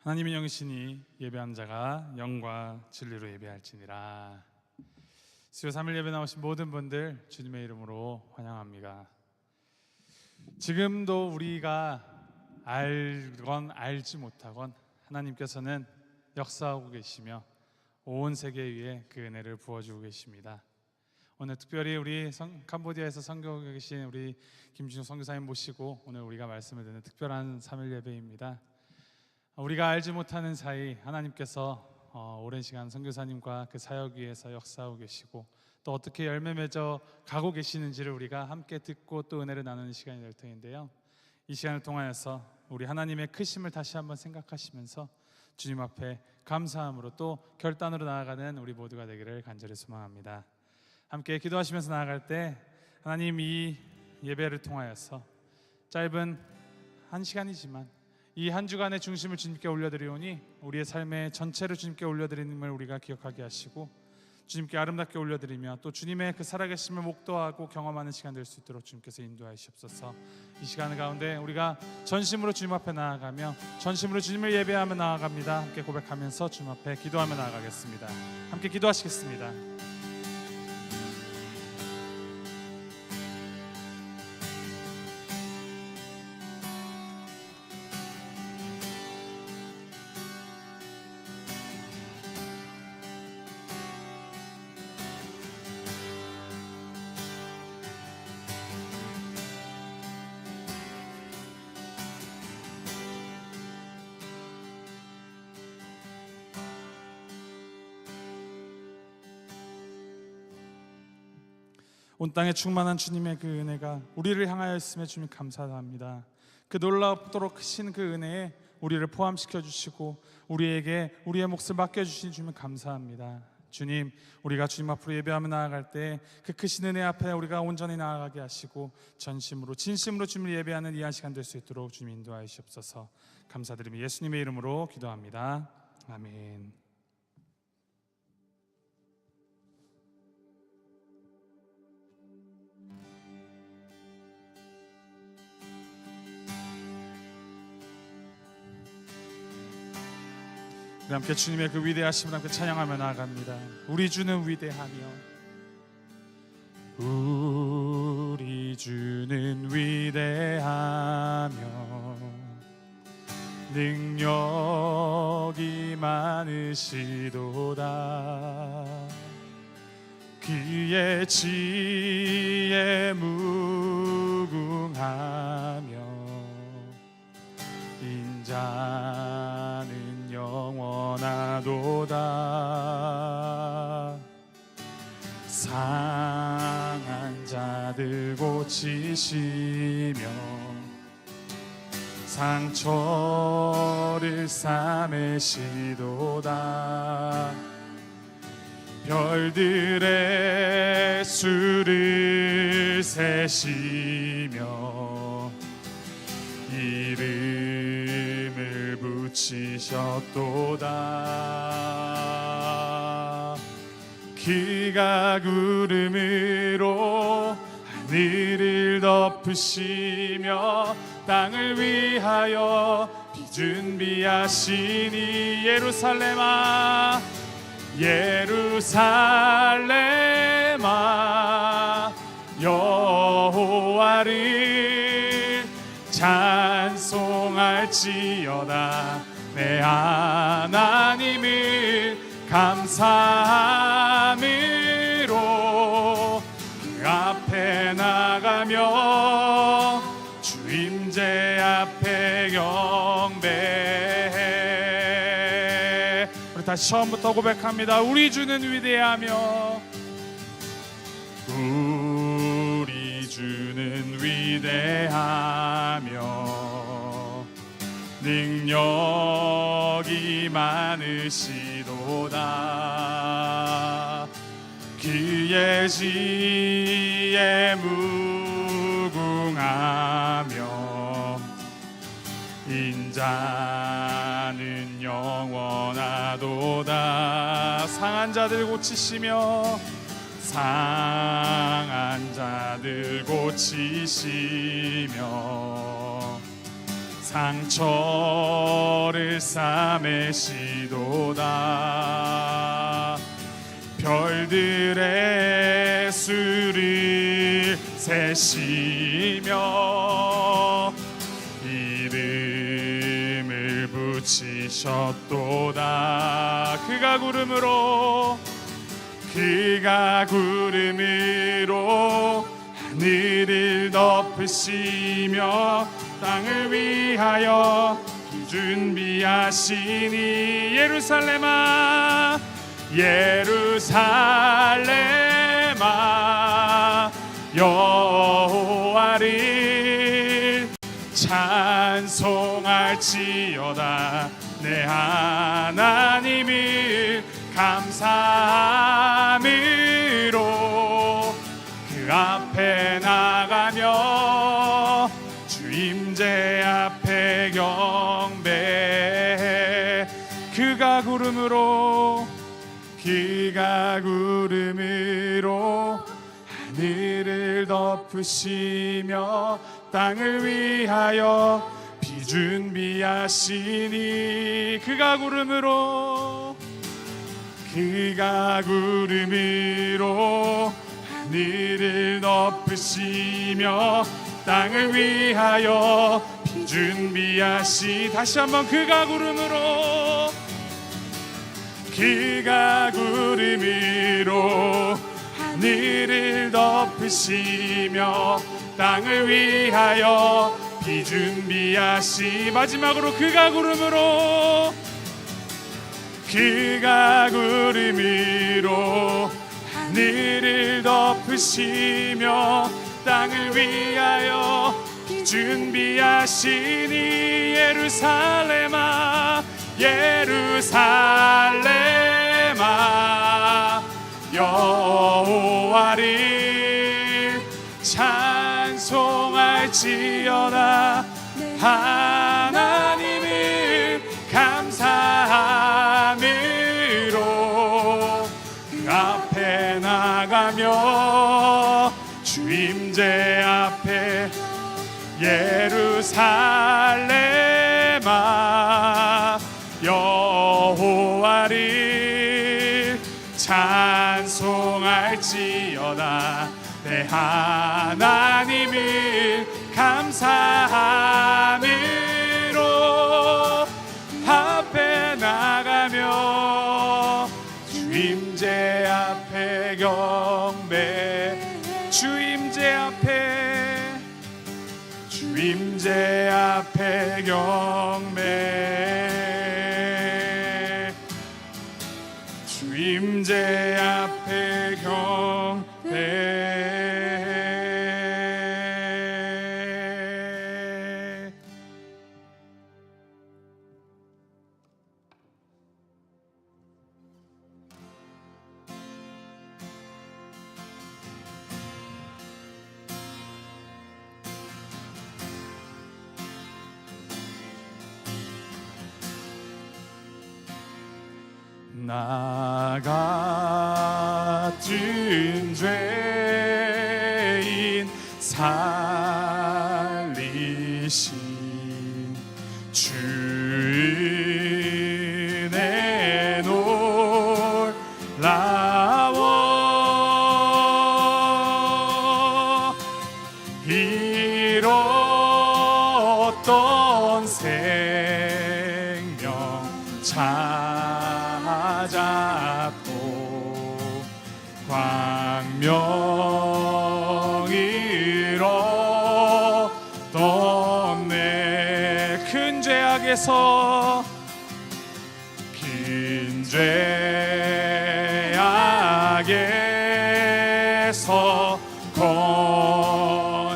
하나님의 영이시니 예배한 자가 영과 진리로 예배할지니라. 수요 3일 예배 나오신 모든 분들 주님의 이름으로 환영합니다. 지금도 우리가 알건 알지 못하건 하나님께서는 역사하고 계시며 온 세계 위에 그 은혜를 부어주고 계십니다. 오늘 특별히 우리 캄보디아에서 선교하고 계신 우리 김준호 선교사님 모시고 오늘 우리가 말씀을 듣는 특별한 3일 예배입니다. 우리가 알지 못하는 사이 하나님께서 오랜 시간 선교사님과 그 사역 위에서 역사하고 계시고 또 어떻게 열매 맺어 가고 계시는지를 우리가 함께 듣고 또 은혜를 나누는 시간이 될 터인데요, 이 시간을 통하여서 우리 하나님의 크심을 다시 한번 생각하시면서 주님 앞에 감사함으로 또 결단으로 나아가는 우리 모두가 되기를 간절히 소망합니다. 함께 기도하시면서 나아갈 때 하나님, 이 예배를 통하여서 짧은 한 시간이지만 이 한 주간의 중심을 주님께 올려드리오니 우리의 삶의 전체를 주님께 올려드리는 걸 우리가 기억하게 하시고 주님께 아름답게 올려드리며 또 주님의 그 살아계심을 목도하고 경험하는 시간 될 수 있도록 주님께서 인도하시옵소서. 이 시간 가운데 우리가 전심으로 주님 앞에 나아가며 전심으로 주님을 예배하며 나아갑니다. 함께 고백하면서 주님 앞에 기도하며 나아가겠습니다. 함께 기도하시겠습니다. 온 땅에 충만한 주님의 그 은혜가 우리를 향하여 있음에 주님 감사합니다. 그 놀랍도록 크신 그 은혜에 우리를 포함시켜 주시고 우리에게 우리의 몫을 맡겨주신 주님 감사합니다. 주님, 우리가 주님 앞으로 예배하며 나아갈 때 그 크신 은혜 앞에 우리가 온전히 나아가게 하시고 전심으로 진심으로 주님을 예배하는 이 한 시간 될 수 있도록 주님 인도하시옵소서. 감사드리며 예수님의 이름으로 기도합니다. 아멘. 함께 주님의 그 위대하심을 함께 찬양하며 나아갑니다. 우리 주는 위대하며 우리 주는 위대하며 능력이 많으시도다. 그의 지혜 무궁하며 인자는 영원하도다. 상한 자들 고치시며 상처를 싸매시도다. 별들의 수를 세시며 이름을 붙이셨도다. 그가 구름으로 하늘을 덮으시며 땅을 위하여 비 준비하시니 예루살렘아 예루살렘아 여호와를 찬송할지어다. 내 하나님을 감사함으로 그 앞에 나가며 주 임재 앞에 경배해. 우리 다시 처음부터 고백합니다. 우리 주는 위대하며 우리 주는 위대하며 능력이 많으시도다. 그의 지혜 무궁하며 인자는 영원하도다. 상한 자들 고치시며 상한 자들 고치시며 상처를 싸매시도다. 별들의 수를 세시며 이름을 붙이셨도다. 그가 구름으로 하늘을 덮으시며 땅을 위하여 준비하시니 예루살렘아 여호와를 찬송할지어다. 내 하나님을 감사함으로 그 앞에 나가며 주 임재 앞에 경배해. 그가 구름으로 하늘을 덮으시며 땅을 위하여 비 준비하시니. 그가 구름으로 하늘을 덮으시며 땅을 위하여 비 준비하시. 다시 한번 그가 구름으로 하늘을 덮으시며 땅을 위하여 비 준비하시. 마지막으로 그가 구름으로 하늘을 덮으시며 땅을 위하여 비 준비하시니. 예루살렘아 여호와를 찬송할지어다. 하나님을 감사함으로 그 앞에 나가며 주 임재 앞에 예루살렘아 여호와를 찬송할지어다. 내 하나님을 감사함으로 앞에 나가며 주 임재 앞에 경배. 주 임재 앞에 경배. 주 임재 앞에 경배. 나 같은 죄인 살리신 주 은혜 놀라워. 잃었던 생명 찾았고 광명을 얻던 내 큰 죄악에서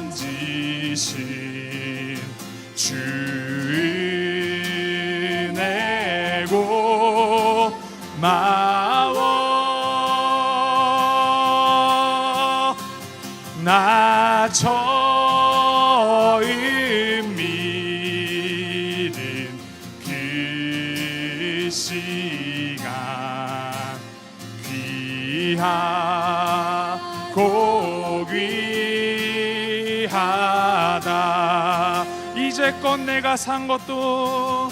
건지신 주 은혜고 마워. 나 처음 믿은 그 시간 귀하고 귀하다. 이제껏 내가 산 것도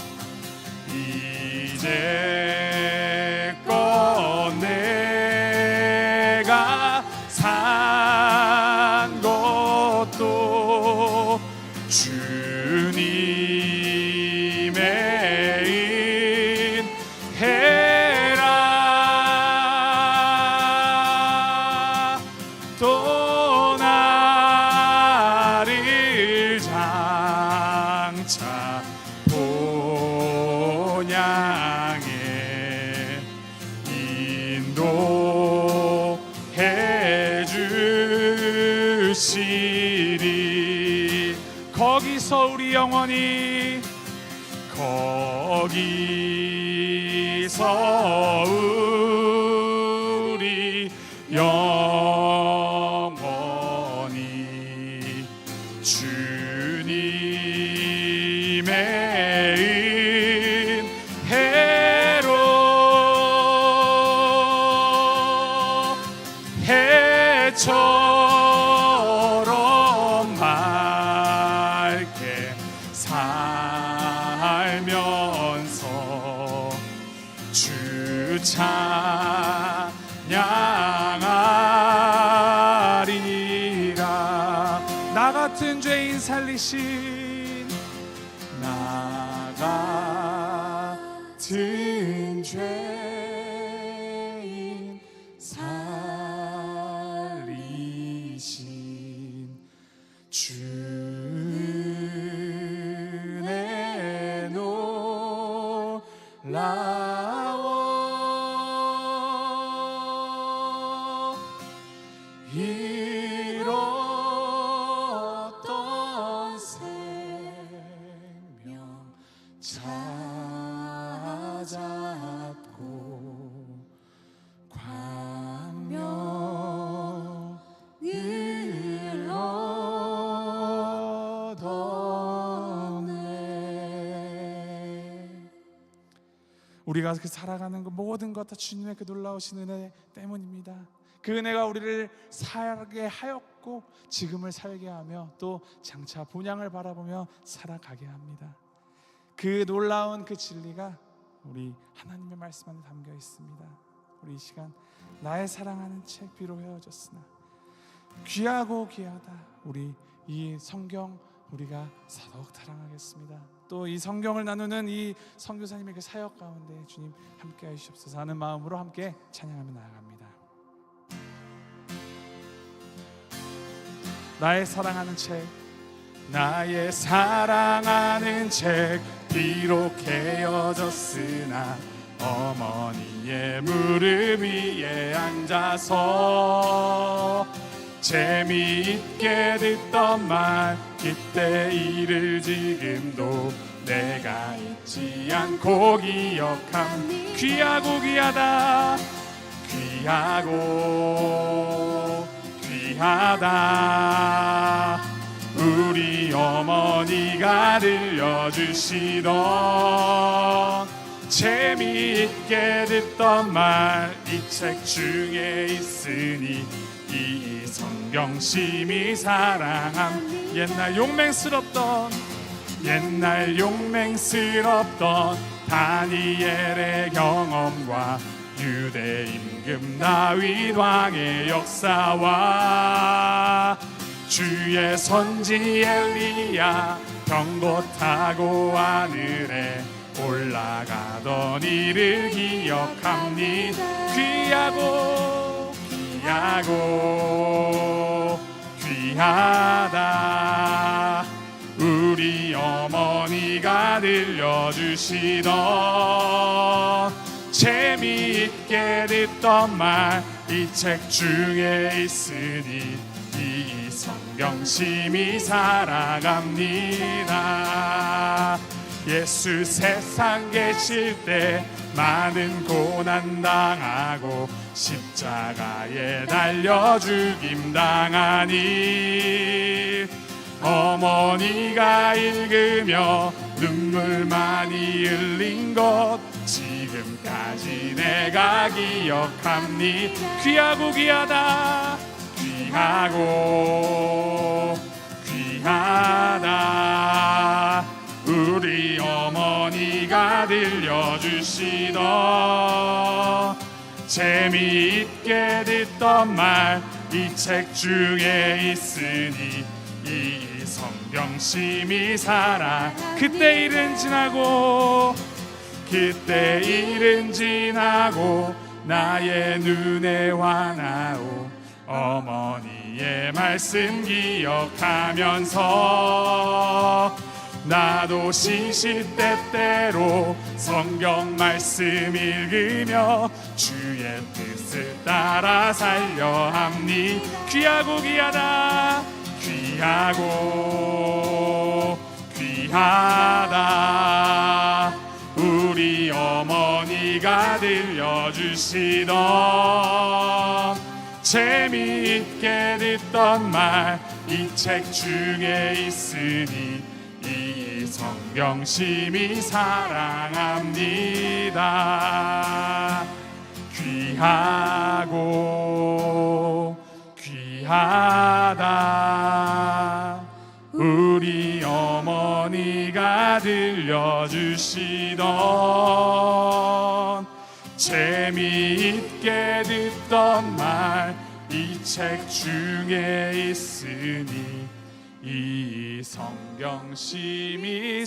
이제껏 내가 산 것도 주님의 인해라. 또 나를 장차 본향에 인도해 주시리. 거기서 우리 영원히, 거기서 우리 영원히 주님의 은혜로 해처럼 맑게 살면서 주 찬양하리라. 나 같은 죄인 살리신, 나 같은 죄인 살리신 주 은혜 놀라워. 잃었던 생명 찾았고 광명을 얻었네. 우리가 그 살아가는 그 모든 것 다 주님의 그 놀라우신 은혜 때문입니다. 그 은혜가 우리를 살게 하였고 지금을 살게 하며 또 장차 본향을 바라보며 살아가게 합니다. 그 놀라운 그 진리가 우리 하나님의 말씀 안에 담겨 있습니다. 우리 이 시간 나의 사랑하는 책 비록 헤어졌으나 귀하고 귀하다. 우리 이 성경 우리가 더욱 사랑하겠습니다. 또 이 성경을 나누는 이 선교사님의 그 사역 가운데 주님 함께 하시옵소서 하는 마음으로 함께 찬양하며 나아갑니다. 나의 사랑하는 책, 나의 사랑하는 책 비록 헤어졌으나 어머니의 무릎 위에 앉아서 재미있게 듣던 말 그때 일을 지금도 내가 잊지 않고 기억함. 귀하고 귀하다, 귀하고 귀하다. 우리 어머니가 들려주시던 재미있게 듣던 말 이 책 중에 있으니 이 성경 심히 사랑함. 옛날 용맹스럽던 다니엘의 경험과 유대 임금 다윗 왕의 역사와 주의 선지 엘리야 병거 타고 하늘에 올라가던 이를 기억합니다. 귀하고 귀하고 귀하다. 우리 어머니가 들려주시던 재미있게 듣던 말 이 책 중에 있으니 이 성경 심히 살아갑니다. 예수 세상 계실 때 많은 고난 당하고 십자가에 달려 죽임 당하니 어머니가 읽으며 눈물 많이 흘린 것 지금까지 내가 기억합니. 귀하고 귀하다, 귀하고 귀하다. 어머니가 들려주시던 재미있게 듣던 말 이 책 중에 있으니 이 성경 심히 사랑. 그때 일은 지나고 그때 일은 지나고 나의 눈에 환하오 어머니의 말씀 기억하면서 나도 시시때때로 성경 말씀 읽으며 주의 뜻을 따라 살려 합니. 귀하고 귀하다 귀하고 귀하다 우리 어머니가 들려주시던 재미있게 듣던 말 이 책 중에 있으니 이 성경 심히 사랑합니다. 귀하고 귀하다 우리 어머니가 들려주시던 재미있게 듣던 말 이 책 중에 있으니 이 성경 심히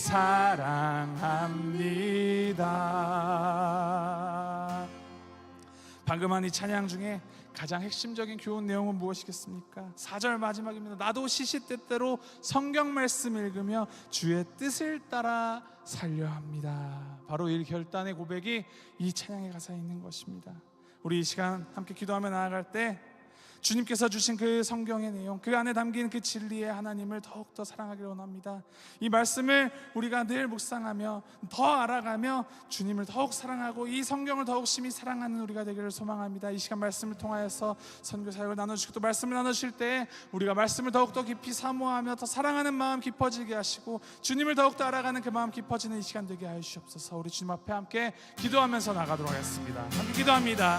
사랑합니다. 방금 한 이 찬양 중에 가장 핵심적인 교훈 내용은 무엇이겠습니까? 4절 마지막입니다. 나도 시시때때로 성경 말씀 읽으며 주의 뜻을 따라 살려 합니다. 바로 이 결단의 고백이 이 찬양의 가사에 있는 것입니다. 우리 이 시간 함께 기도하며 나아갈 때 주님께서 주신 그 성경의 내용, 그 안에 담긴 그 진리의 하나님을 더욱더 사랑하기를 원합니다. 이 말씀을 우리가 늘 묵상하며 더 알아가며 주님을 더욱 사랑하고 이 성경을 더욱 심히 사랑하는 우리가 되기를 소망합니다. 이 시간 말씀을 통하여서 선교 사역을 나눠주시고 또 말씀을 나누실 때 우리가 말씀을 더욱더 깊이 사모하며 더 사랑하는 마음 깊어지게 하시고 주님을 더욱더 알아가는 그 마음 깊어지는 이 시간 되게 하여 주시옵소서. 우리 주님 앞에 함께 기도하면서 나가도록 하겠습니다. 함께 기도합니다.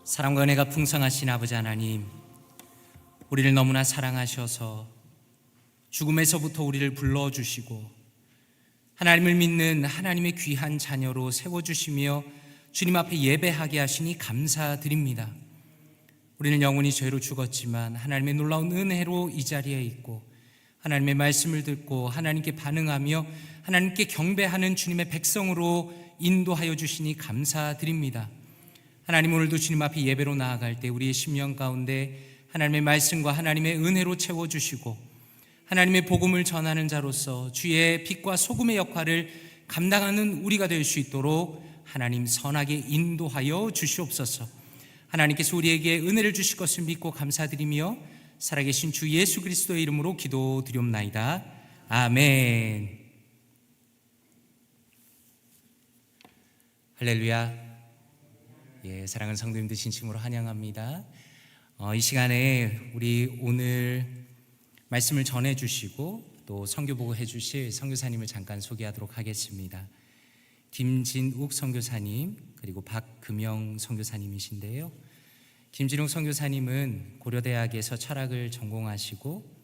사랑과 은혜가 풍성하신 아버지 하나님, 우리를 너무나 사랑하셔서 죽음에서부터 우리를 불러주시고 하나님을 믿는 하나님의 귀한 자녀로 세워주시며 주님 앞에 예배하게 하시니 감사드립니다. 우리는 영원히 죄로 죽었지만 하나님의 놀라운 은혜로 이 자리에 있고 하나님의 말씀을 듣고 하나님께 반응하며 하나님께 경배하는 주님의 백성으로 인도하여 주시니 감사드립니다. 하나님, 오늘도 주님 앞에 예배로 나아갈 때 우리의 심령 가운데 하나님의 말씀과 하나님의 은혜로 채워주시고 하나님의 복음을 전하는 자로서 주의 빛과 소금의 역할을 감당하는 우리가 될 수 있도록 하나님 선하게 인도하여 주시옵소서. 하나님께서 우리에게 은혜를 주실 것을 믿고 감사드리며 살아계신 주 예수 그리스도의 이름으로 기도드리옵나이다. 아멘. 할렐루야. 사랑하는 성도님들 진심으로 환영합니다. 이 시간에 우리 오늘 말씀을 전해주시고 또 선교보고 해주실 선교사님을 잠깐 소개하도록 하겠습니다. 김진욱 선교사님 그리고 박금영 선교사님이신데요, 김진욱 선교사님은 고려대학에서 철학을 전공하시고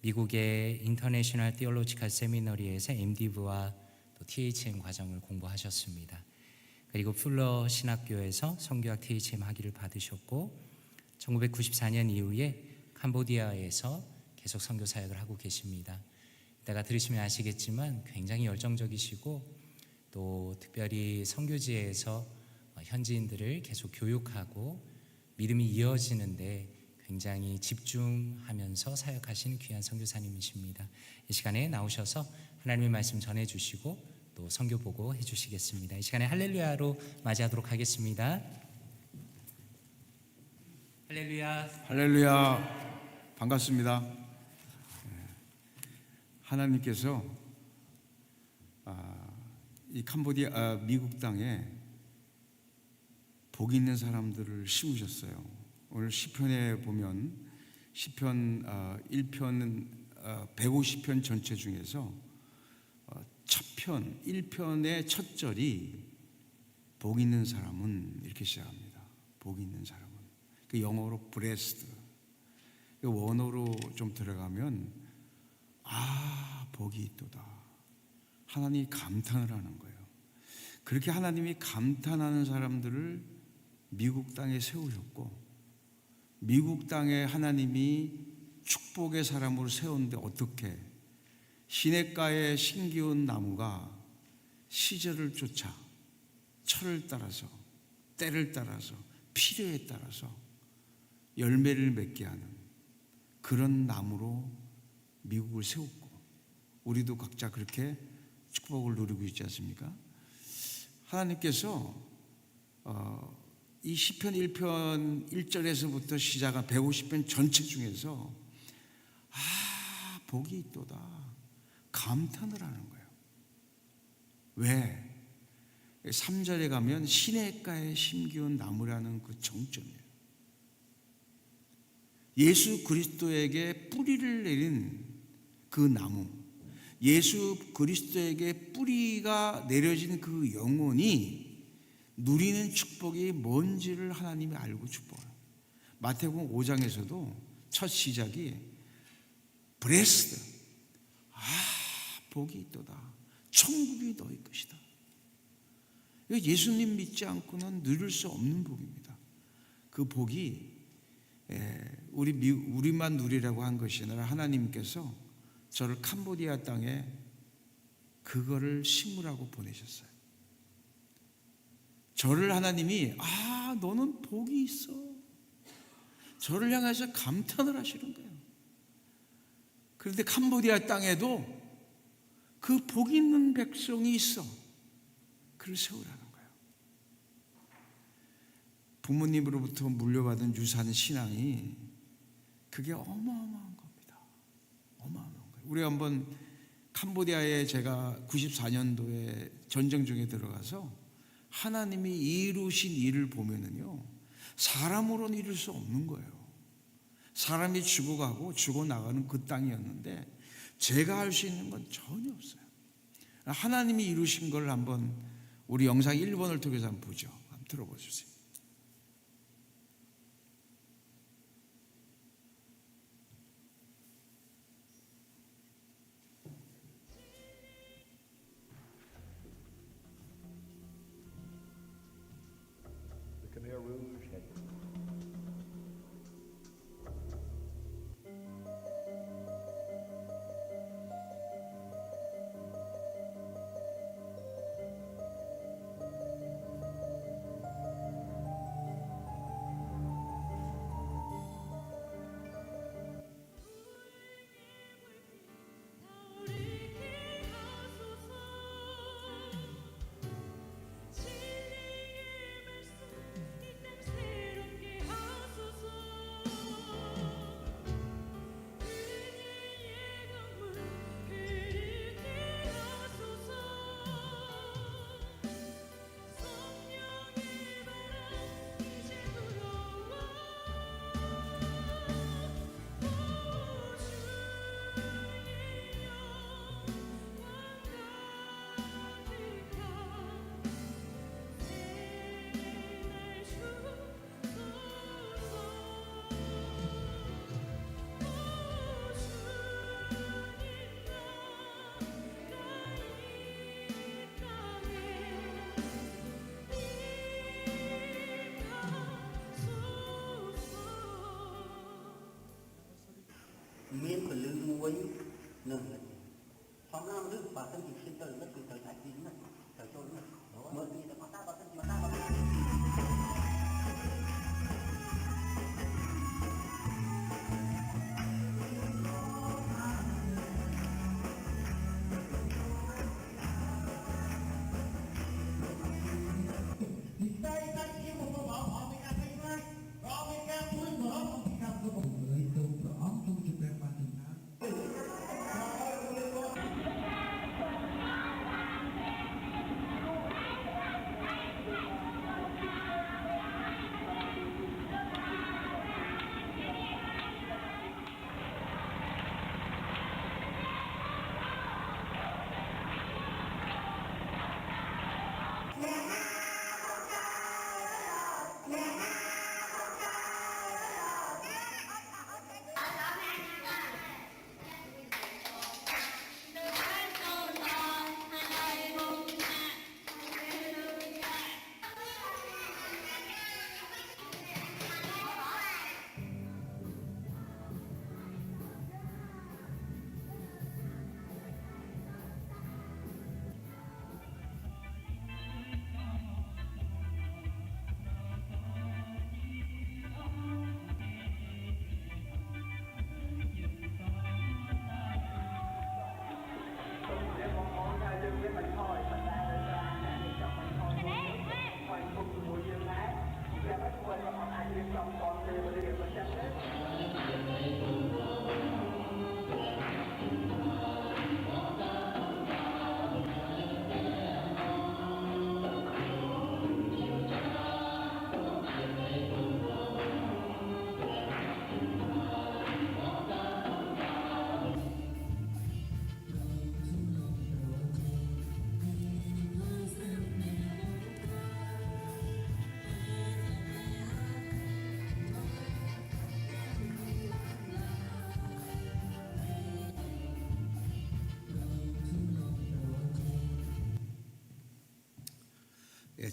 미국의 인터내셔널 티올로지컬 세미너리에서 MDiv와 또 THM 과정을 공부하셨습니다. 그리고 풀러 신학교에서 성교학 THM 학위를 받으셨고 1994년 이후에 캄보디아에서 계속 선교 사역을 하고 계십니다. 이따가 들으시면 아시겠지만 굉장히 열정적이시고 또 특별히 선교지에서 현지인들을 계속 교육하고 믿음이 이어지는데 굉장히 집중하면서 사역하시는 귀한 선교사님이십니다. 이 시간에 나오셔서 하나님의 말씀 전해주시고 또 선교 보고 해주시겠습니다. 이 시간에 할렐루야로 맞이하도록 하겠습니다. 할렐루야. 할렐루야. 반갑습니다. 하나님께서 이 캄보디아 미국 땅에 복 있는 사람들을 심으셨어요. 오늘 시편에 보면 시편 1편 150편 전체 중에서 첫 편 1편의 첫 절이 복 있는 사람은 이렇게 시작합니다. 복 있는 사람은 그 영어로 blessed, 원어로 좀 들어가면 복이 있도다. 하나님이 감탄을 하는 거예요. 그렇게 하나님이 감탄하는 사람들을 미국 땅에 세우셨고 미국 땅에 하나님이 축복의 사람으로 세웠는데 어떻게 시냇가에 신기운 나무가 시절을 쫓아 철을 따라서 때를 따라서 필요에 따라서 열매를 맺게 하는 그런 나무로 미국을 세웠고 우리도 각자 그렇게 축복을 누리고 있지 않습니까? 하나님께서 이 시편 1편 1절에서부터 시작한 150편 전체 중에서 복이 있도다 감탄을 하는 거예요. 왜? 3절에 가면 시냇가에 심기운 나무라는 그 정점이에요. 예수 그리스도에게 뿌리를 내린 그 나무, 예수 그리스도에게 뿌리가 내려진 그 영혼이 누리는 축복이 뭔지를 하나님이 알고 축복해요. 마태복음 5장에서도 첫 시작이 blessed, 복이 있도다. 천국이 너희 것이다. 예수님 믿지 않고는 누릴 수 없는 복입니다. 그 복이 우리만 누리라고 한 것이 아니라 하나님께서 저를 캄보디아 땅에 그거를 심으라고 보내셨어요. 저를 하나님이 너는 복이 있어. 저를 향해서 감탄을 하시는 거예요. 그런데 캄보디아 땅에도 그 복 있는 백성이 있어. 그를 세우라는 거예요. 부모님으로부터 물려받은 유산 신앙이 그게 어마어마한 겁니다. 어마어마한 거예요. 우리 한번 캄보디아에 제가 94년도에 전쟁 중에 들어가서 하나님이 이루신 일을 보면은요, 사람으로는 이룰 수 없는 거예요. 사람이 죽어가고 죽어나가는 그 땅이었는데 제가 할 수 있는 건 전혀 없어요. 하나님이 이루신 걸 한번 우리 영상 1번을 통해서 한번 보죠. 한번 들어봐 주세요. The Khmer Rouge had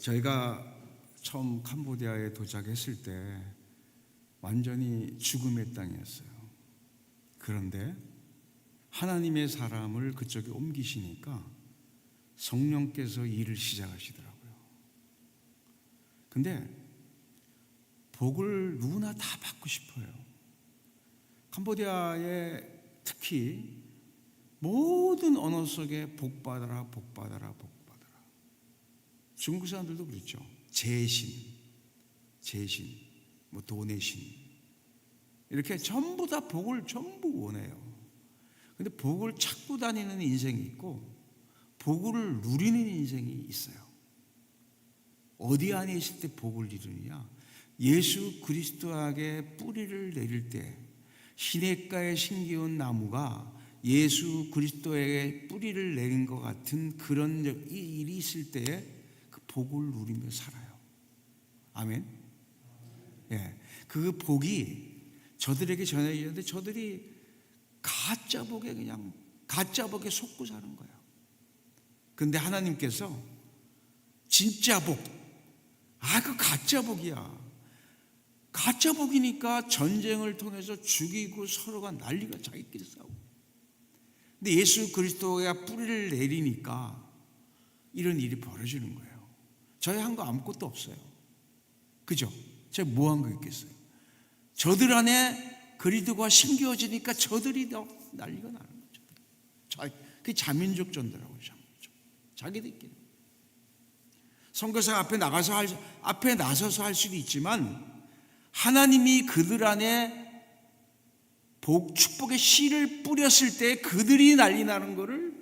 저희가 처음 캄보디아에 도착했을 때 완전히 죽음의 땅이었어요. 그런데 하나님의 사람을 그쪽에 옮기시니까 성령께서 일을 시작하시더라고요. 근데 복을 누구나 다 받고 싶어요. 캄보디아에 특히 모든 언어 속에 복 받아라, 복 받아라, 복 받아라. 중국 사람들도 그렇죠. 재신, 뭐 돈의 신, 이렇게 전부 다 복을 전부 원해요. 근데 복을 찾고 다니는 인생이 있고 복을 누리는 인생이 있어요. 어디 안에 있을 때 복을 이루느냐? 예수 그리스도에게 뿌리를 내릴 때 시냇가에 심기운 나무가 예수 그리스도에게 뿌리를 내린 것 같은 그런 일이 있을 때에 그 복을 누리며 살아요. 아멘. 예, 그 복이 저들에게 전해지는데 저들이 가짜 복에 그냥 가짜 복에 속고 사는 거예요. 근데 하나님께서 진짜 복, 그 가짜 복이야. 가짜 복이니까 전쟁을 통해서 죽이고 서로가 난리가 자기끼리 싸우고. 근데 예수 그리스도가 뿌리를 내리니까 이런 일이 벌어지는 거예요. 저희 한 거 아무것도 없어요. 그죠? 제가 뭐 한 거 있겠어요? 저들 안에 그리스도가 심겨지니까 저들이 더 난리가 나는 거죠. 그게 자민족 전도라고 하죠. 자기들끼리. 선교사 앞에 나서서 할 수도 있지만 하나님이 그들 안에 축복의 씨를 뿌렸을 때 그들이 난리 나는 거를,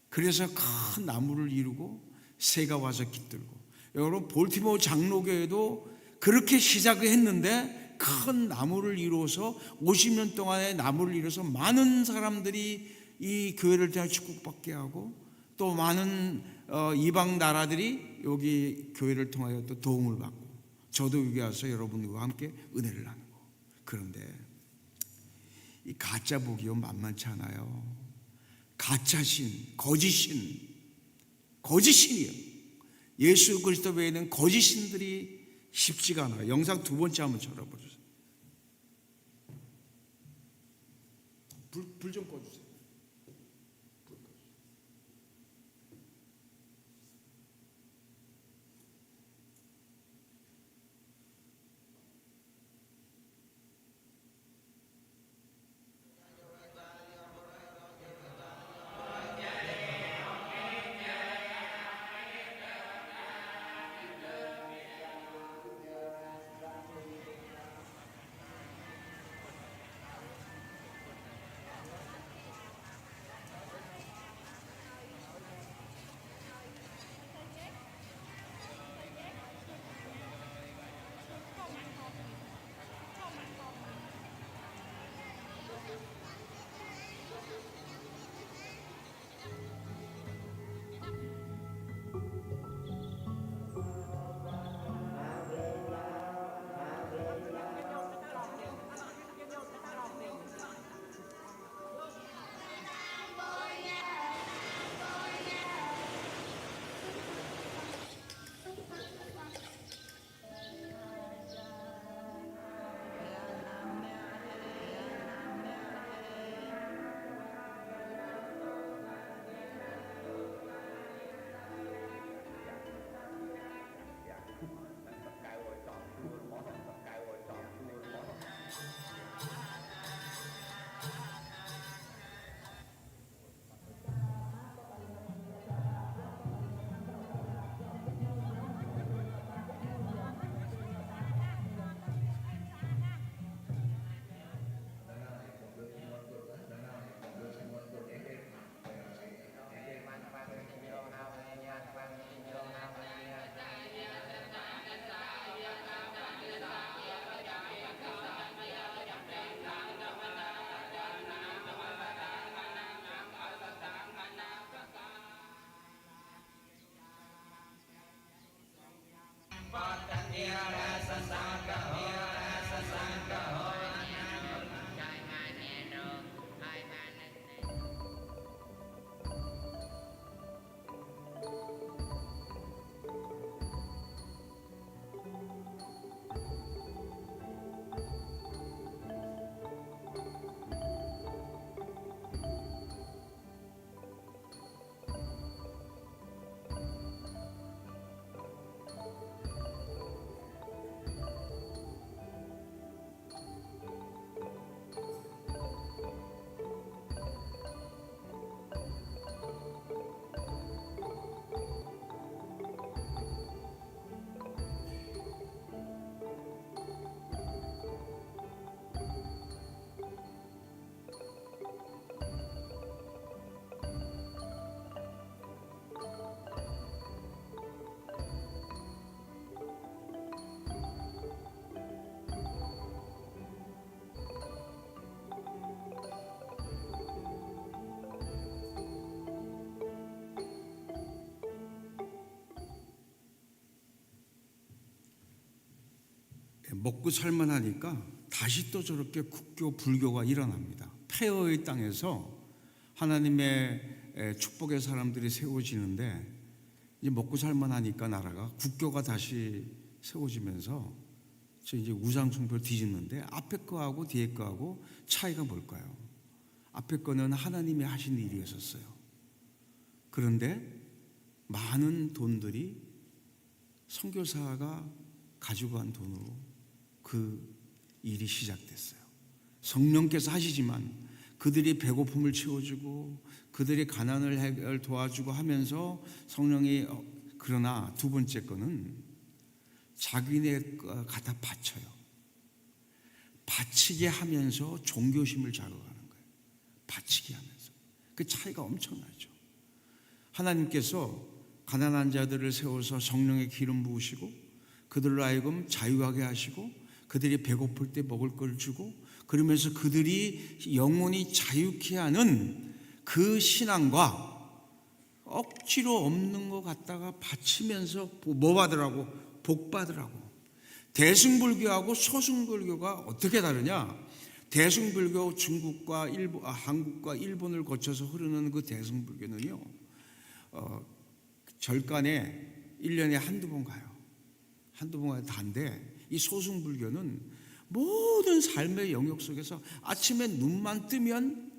그래서 큰 나무를 이루고 새가 와서 깃들고. 여러분 볼티모어 장로교회도 그렇게 시작을 했는데 큰 나무를 이루어서 50년 동안에 나무를 이루어서 많은 사람들이 이 교회를 통해 축복받게 하고 또 많은 이방 나라들이 여기 교회를 통하여 또 도움을 받고, 저도 여기 와서 여러분들과 함께 은혜를 나누고. 그런데 이 가짜 복이요 만만치 않아요. 가짜신, 거짓신이에요. 예수 그리스도 외에는 거짓신들이 쉽지가 않아요. 영상 두 번째 한번 쳐다보세요. 불 좀 꺼주세요. 먹고 살만하니까 다시 또 저렇게 국교 불교가 일어납니다. 폐허의 땅에서 하나님의 축복의 사람들이 세워지는데 이제 먹고 살만하니까 나라가 국교가 다시 세워지면서 저 이제 우상 숭배를 뒤집는데 앞에 거하고 뒤에 거하고 차이가 뭘까요? 앞에 거는 하나님이 하신 일이었었어요. 그런데 많은 돈들이 선교사가 가지고 간 돈으로 그 일이 시작됐어요. 성령께서 하시지만 그들이 배고픔을 채워주고 그들이 가난을 도와주고 하면서 성령이 그러나 두 번째 거는 자기네 갖다 바쳐요. 바치게 하면서 종교심을 자극하는 거예요. 바치게 하면서. 그 차이가 엄청나죠. 하나님께서 가난한 자들을 세워서 성령의 기름 부으시고 그들로 하여금 자유하게 하시고 그들이 배고플 때 먹을 걸 주고 그러면서 그들이 영혼이 자유케 하는 그 신앙과 억지로 없는 것 갖다가 바치면서 뭐 받으라고? 복 받으라고. 대승불교하고 소승불교가 어떻게 다르냐? 대승불교 중국과 한국과 일본을 거쳐서 흐르는 그 대승불교는요, 절간에 1년에 한두 번 가요. 한두 번 가요. 단데 이 소승불교는 모든 삶의 영역 속에서 아침에 눈만 뜨면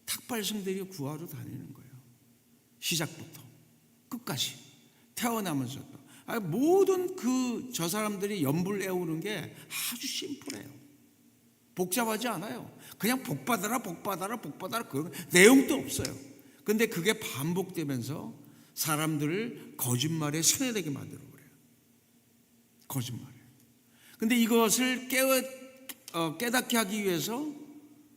탁발성들이 구하러 다니는 거예요. 시작부터 끝까지 태어나면서도 모든 저 사람들이 연불 애우는 게 아주 심플해요. 복잡하지 않아요. 그냥 복 받아라 복 받아라 복 받아라 그런 내용도 없어요. 근데 그게 반복되면서 사람들을 거짓말에 세뇌되게 만들어 버려요. 거짓말에. 근데 이것을 깨닫게 하기 위해서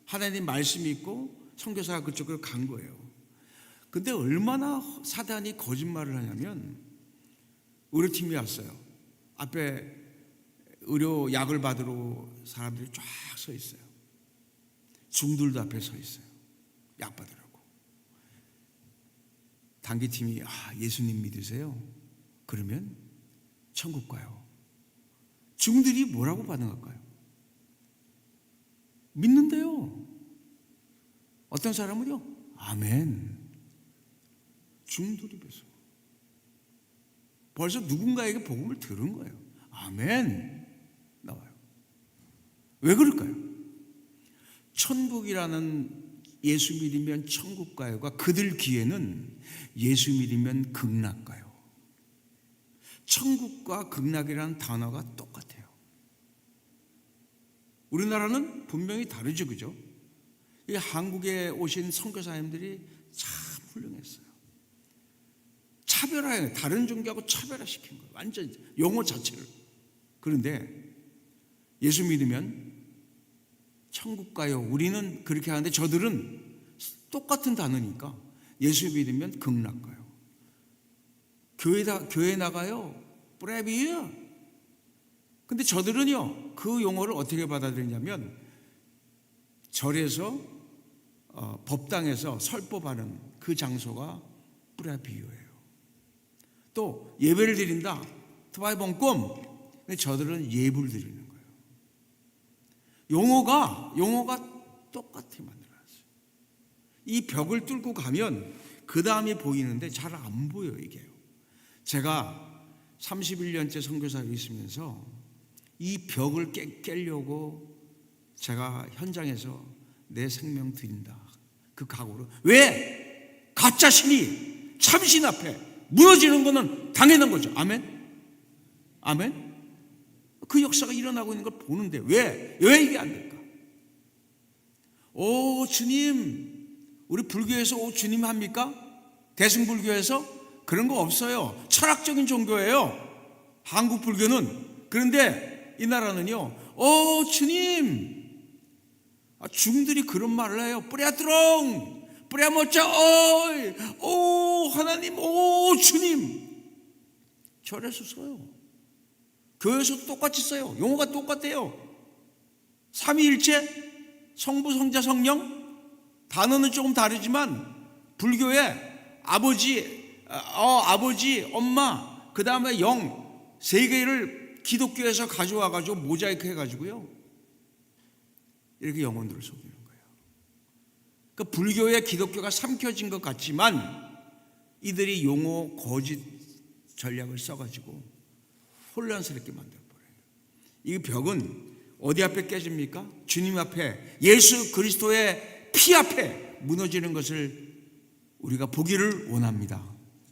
하나님 말씀이 있고 선교사가 그쪽으로 간 거예요. 근데 얼마나 사단이 거짓말을 하냐면 의료팀이 왔어요. 앞에 의료 약을 받으러 사람들이 쫙 서 있어요. 중들도 앞에 서 있어요. 약 받으라고. 단기팀이 예수님 믿으세요? 그러면 천국 가요. 중들이 뭐라고 반응할까요? 믿는데요. 어떤 사람은요, 아멘. 중두립에서 벌써 누군가에게 복음을 들은 거예요. 아멘 나와요. 왜 그럴까요? 천국이라는 예수 믿으면 천국 가요가 그들 귀에는 예수 믿으면 극락 가요. 천국과 극락이라는 단어가 똑같아요. 우리나라는 분명히 다르죠, 그죠? 이 한국에 오신 선교사님들이 참 훌륭했어요. 차별화해, 다른 종교하고 차별화시킨 거예요. 완전 용어 자체를. 그런데 예수 믿으면 천국 가요. 우리는 그렇게 하는데 저들은 똑같은 단어니까 예수 믿으면 극락 가요. 교회 나가요. 브레비야. 근데 저들은요, 그 용어를 어떻게 받아들이냐면 절에서 법당에서 설법하는 그 장소가 브라비유예요. 또 예배를 드린다. 트바이봉꼼. 근데 저들은 예불 드리는 거예요. 용어가 똑같이 만들어놨어요. 이 벽을 뚫고 가면 그 다음이 보이는데 잘 안 보여요, 이게요. 제가 31년째 선교사로 있으면서 이 벽을 깨려고 제가 현장에서 내 생명 드린다. 그 각오로. 왜? 가짜 신이 참신 앞에 무너지는 것은 당연한 거죠. 아멘? 아멘? 그 역사가 일어나고 있는 걸 보는데 왜 이게 안 될까? 오 주님, 우리 불교에서 오 주님 합니까? 대승불교에서 그런 거 없어요. 철학적인 종교예요, 한국 불교는. 그런데 이 나라는요, 오 주님, 중들이 그런 말을 해요. 뿌랴드롱, 뿌랴모짜, 오 하나님, 오 주님. 절에서 써요. 교회에서도 똑같이 써요. 용어가 똑같아요. 삼위일체, 성부, 성자, 성령. 단어는 조금 다르지만 불교에 아버지, 엄마, 그 다음에 영, 세 개를 기독교에서 가져와가지고 모자이크 해가지고요, 이렇게 영혼들을 속이는 거예요. 그 불교에 기독교가 삼켜진 것 같지만 이들이 용어 거짓 전략을 써가지고 혼란스럽게 만들어버려요. 이 벽은 어디 앞에 깨집니까? 주님 앞에, 예수 그리스도의 피 앞에 무너지는 것을 우리가 보기를 원합니다.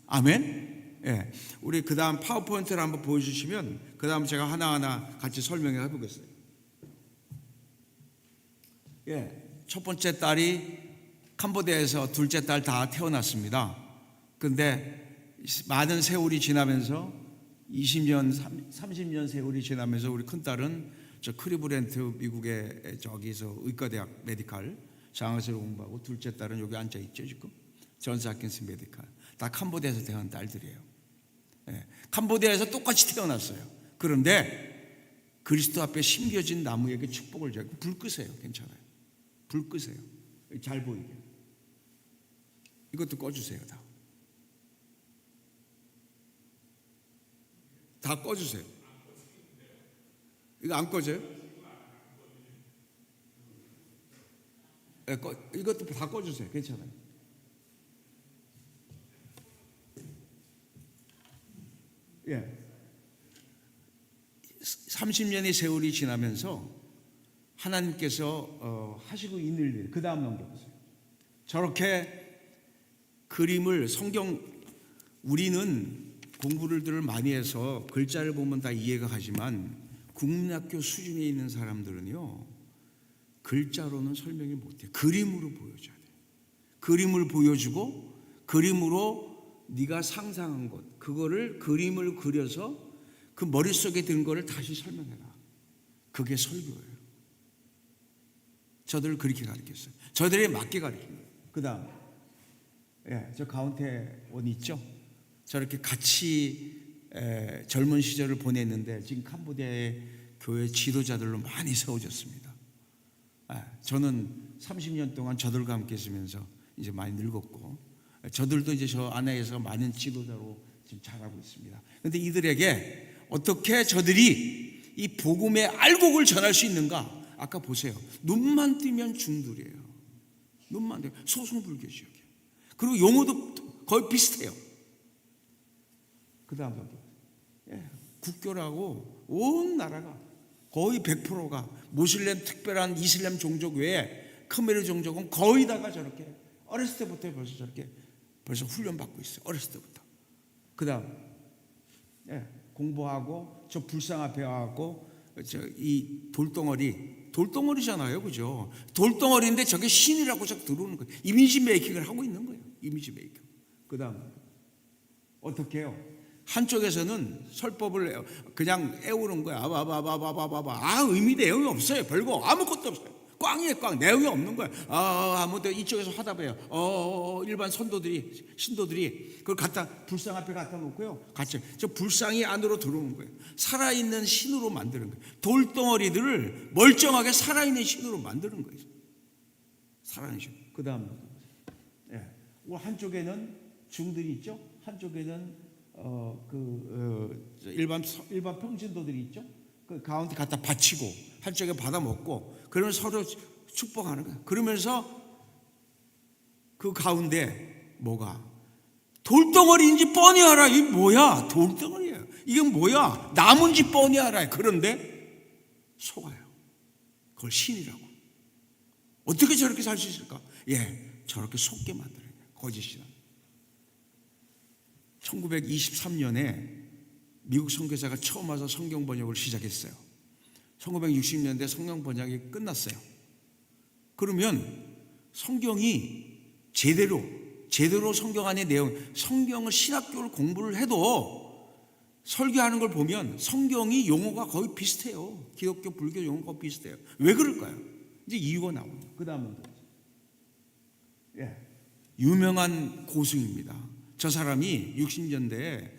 아멘. 예, 우리 그 다음 파워포인트를 한번 보여주시면 그 다음 제가 하나하나 같이 설명해 보겠어요. 예, 첫 번째 딸이 캄보디아에서 둘째 딸 다 태어났습니다. 근데 많은 세월이 지나면서 20년, 30년 세월이 지나면서 우리 큰딸은 저 크리브랜드 미국의 저기서 의과대학 메디칼 장학사를 공부하고, 둘째 딸은 여기 앉아 있죠 지금, 존스 홉킨스 메디칼. 다 캄보디아에서 태어난 딸들이에요. 예, 캄보디아에서 똑같이 태어났어요. 그런데 그리스도 앞에 심겨진 나무에게 축복을 줘요. 불 끄세요. 괜찮아요. 불 끄세요. 잘 보이게. 이것도 꺼주세요. 다 꺼주세요. 이거 안 꺼져요? 네, 이것도 다 꺼주세요. 괜찮아요. 예. 30년의 세월이 지나면서 하나님께서 하시고 있는 일, 그 다음 넘겨보세요. 저렇게 그림을, 성경, 우리는 공부를 많이 해서 글자를 보면 다 이해가 가지만 국민학교 수준에 있는 사람들은요, 글자로는 설명이 못해요. 그림으로 보여줘야 돼요. 그림을 보여주고 그림으로 네가 상상한 것, 그거를 그림을 그려서 그 머릿속에 든 거를 다시 설명해라. 그게 설교예요. 저들을 그렇게 가르쳤어요. 저들이 맞게 가르친 거예요. 그 다음, 예, 저 가운데 원 있죠? 저렇게 같이 젊은 시절을 보냈는데 지금 캄보디아의 교회 지도자들로 많이 세워졌습니다. 저는 30년 동안 저들과 함께 있으면서 이제 많이 늙었고, 저들도 이제 저 안에서 많은 지도자로 지금 자라고 있습니다. 그런데 이들에게 어떻게 저들이 이 복음의 알곡을 전할 수 있는가? 아까 보세요. 눈만 뜨면 중들이에요. 눈만 뜨면 소승불교 지역이에요. 그리고 용어도 거의 비슷해요. 그 다음 국교라고 온 나라가 거의 100%가 모슬렘, 특별한 이슬람 종족 외에 크메르 종족은 거의 다가 저렇게 어렸을 때부터 벌써 저렇게 벌써 훈련받고 있어요. 어렸을 때부터. 그 다음 공부하고 저 불상 앞에 와갖고 이 돌덩어리잖아요, 그죠? 돌덩어리인데 저게 신이라고 자꾸 들어오는 거예요. 이미지 메이킹을 하고 있는 거예요. 이미지 메이킹. 그 다음 어떻게 해요? 한쪽에서는 설법을 그냥 애우는 거야. 의미 내용이 없어요. 별거 아무것도 없어요. 꽝이에요, 꽝. 내용이 없는 거야. 아무도 이쪽에서 화답해요. 일반 신도들이 그걸 불상 앞에 갖다 놓고요. 같이 저 불상이 안으로 들어오는 거예요. 살아있는 신으로 만드는 거예요. 돌덩어리들을 멀쩡하게 살아있는 신으로 만드는 거예요. 살아있는 신. 그 다음, 한쪽에는 중들이 있죠. 한쪽에는 일반 평신도들이 있죠. 그 가운데 갖다 바치고 한쪽에 받아 먹고, 그러면 서로 축복하는 거야. 그러면서 그 가운데 뭐가 돌덩어리인지 뻔히 알아. 이게 뭐야? 돌덩어리예요. 이게 뭐야? 나무인지 뻔히 알아. 그런데 속아요. 그걸 신이라고. 어떻게 저렇게 살 수 있을까? 저렇게 속게 만드는 거예요. 거짓이란. 1923년에 미국 선교사가 처음 와서 성경 번역을 시작했어요. 1960년대 성경 번역이 끝났어요. 그러면 성경이 제대로 성경 안의 내용, 성경을 신학교를 공부를 해도 설교하는 걸 보면 성경이 용어가 거의 비슷해요. 기독교, 불교 용어가 비슷해요. 왜 그럴까요? 이제 이유가 나옵니다. 그 다음은 유명한 고승입니다. 저 사람이 60년대에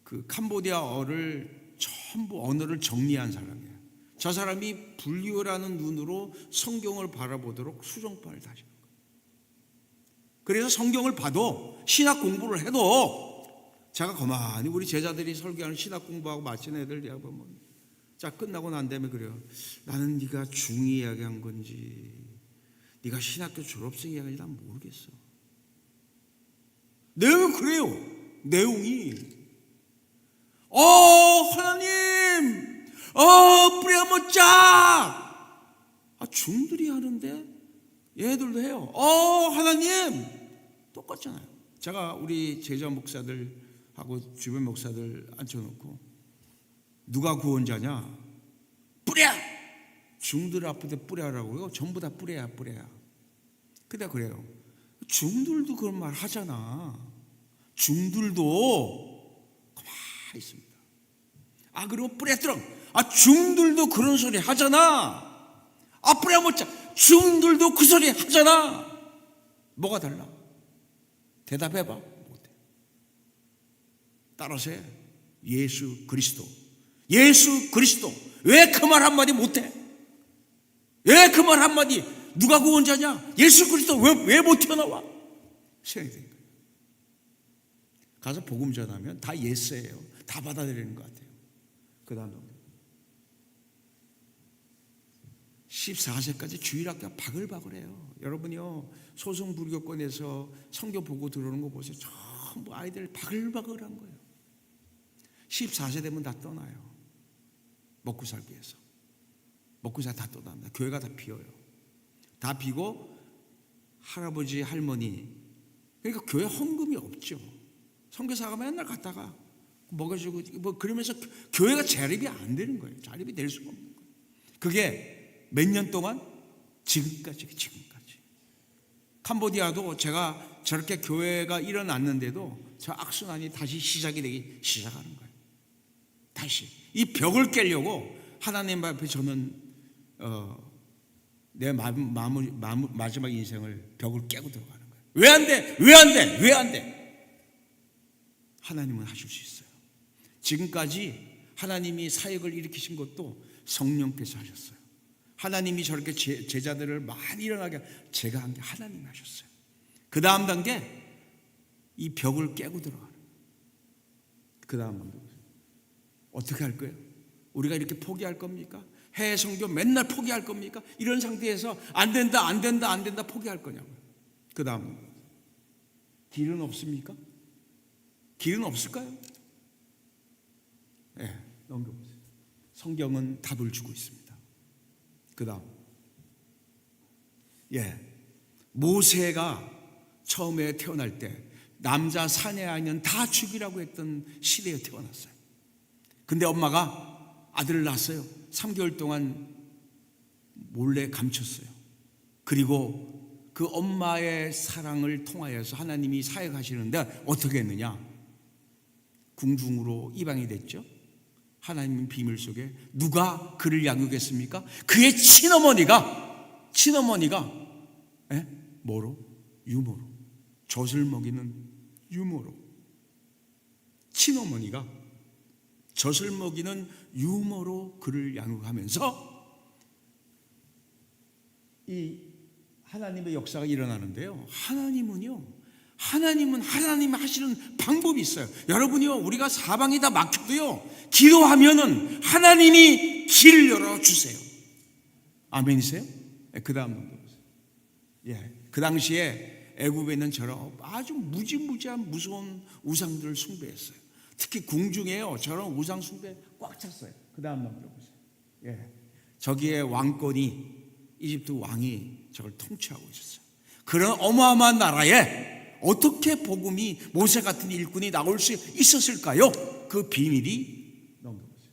그 캄보디아어를 전부 언어를 정리한 사람이에요. 저 사람이 불교라는 눈으로 성경을 바라보도록 수정판을 다신 거예요. 그래서 성경을 봐도 신학 공부를 해도 제가 가만히 우리 제자들이 설교하는 신학 공부하고 마친 애들 대화 보면 자 끝나고 난 다음에 그래요. 나는 네가 중2 이야기한 건지 네가 신학교 졸업생 이야기인지 난 모르겠어. 내용은 그래요. 내용이 하나님 뿌려먹자. 중들이 하는데 얘들도 해요. 하나님 똑같잖아요. 제가 우리 제자 목사들하고 주변 목사들 앉혀놓고 누가 구원자냐? 뿌려! 중들 앞에 뿌려라고요. 전부 다 뿌려야. 근데 그래요. 중들도 그런 말 하잖아. 중들도 가만히 있습니다. 그리고 뿌려들어. 중들도 그런 소리 하잖아. 뿌려먹자. 중들도 그 소리 하잖아. 뭐가 달라? 대답해봐. 못해. 따라서 해. 예수 그리스도. 왜 그 말 한마디 못해? 왜 그 말 한마디? 누가 구원자냐? 예수 그리스도 왜 못 튀어나와? 생각이 된 거예요. 가서 복음 전하면 다 예스예요. 다 받아들이는 것 같아요. 그 다음 14세까지 주일학교 바글바글해요. 여러분이요 소승불교권에서 성경 보고 들어오는 거 보세요. 전부 아이들 바글바글한 거예요. 14세 되면 다 떠나요. 먹고 살기 위해서. 먹고 살 다 떠납니다. 교회가 다 비어요. 다 비고 할아버지 할머니 그러니까 교회 헌금이 없죠. 선교사가 맨날 갔다가 먹여주고 뭐 그러면서 교회가 자립이 안 되는 거예요. 자립이 될 수가 없는 거예요. 그게 몇 년 동안 지금까지 캄보디아도 제가 저렇게 교회가 일어났는데도 저 악순환이 다시 시작이 되기 시작하는 거예요. 다시 이 벽을 깨려고 하나님 앞에 저는 내 마지막 인생을 벽을 깨고 들어가는 거예요. 왜 안 돼? 왜 안 돼? 하나님은 하실 수 있어요. 지금까지 하나님이 사역을 일으키신 것도 성령께서 하셨어요. 하나님이 저렇게 제자들을 많이 일어나게 제가 한 게 하나님이 하셨어요. 그 다음 단계 이 벽을 깨고 들어가는 거예요. 그 다음 단계 어떻게 할 거예요? 우리가 이렇게 포기할 겁니까? 해외 선교 맨날 포기할 겁니까? 이런 상태에서 안 된다 포기할 거냐고요. 그 다음 길은 없습니까? 길은 없을까요? 넘겨보세요. 성경은 답을 주고 있습니다. 그 다음 모세가 처음에 태어날 때 남자 사내 아이는 다 죽이라고 했던 시대에 태어났어요. 근데 엄마가 아들을 낳았어요. 3개월 동안 몰래 감췄어요. 그리고 그 엄마의 사랑을 통하여서 하나님이 사역하시는데 어떻게 했느냐? 궁중으로 입양이 됐죠. 하나님은 비밀 속에 누가 그를 양육했습니까? 그의 친어머니가 뭐로? 유모로. 젖을 먹이는 유모로. 친어머니가 젖을 먹이는 유모로 그를 양육하면서 이 하나님의 역사가 일어나는데요. 하나님은 하나님이 하시는 방법이 있어요. 여러분이요, 우리가 사방이 다 막혀도요, 기도하면은 하나님이 길 열어주세요. 아멘이세요? 그 다음 보세요. 그 당시에 애굽에 있는 저런 아주 무지무지한 무서운 우상들을 숭배했어요. 특히 궁중에요, 저런 우상 숭배 꽉 찼어요. 그 다음 보세요. 저기에 왕권이 이집트 왕이 저걸 통치하고 있었어요. 그런 어마어마한 나라에 어떻게 복음이 모세 같은 일꾼이 나올 수 있었을까요? 그 비밀이 넘겨보세요.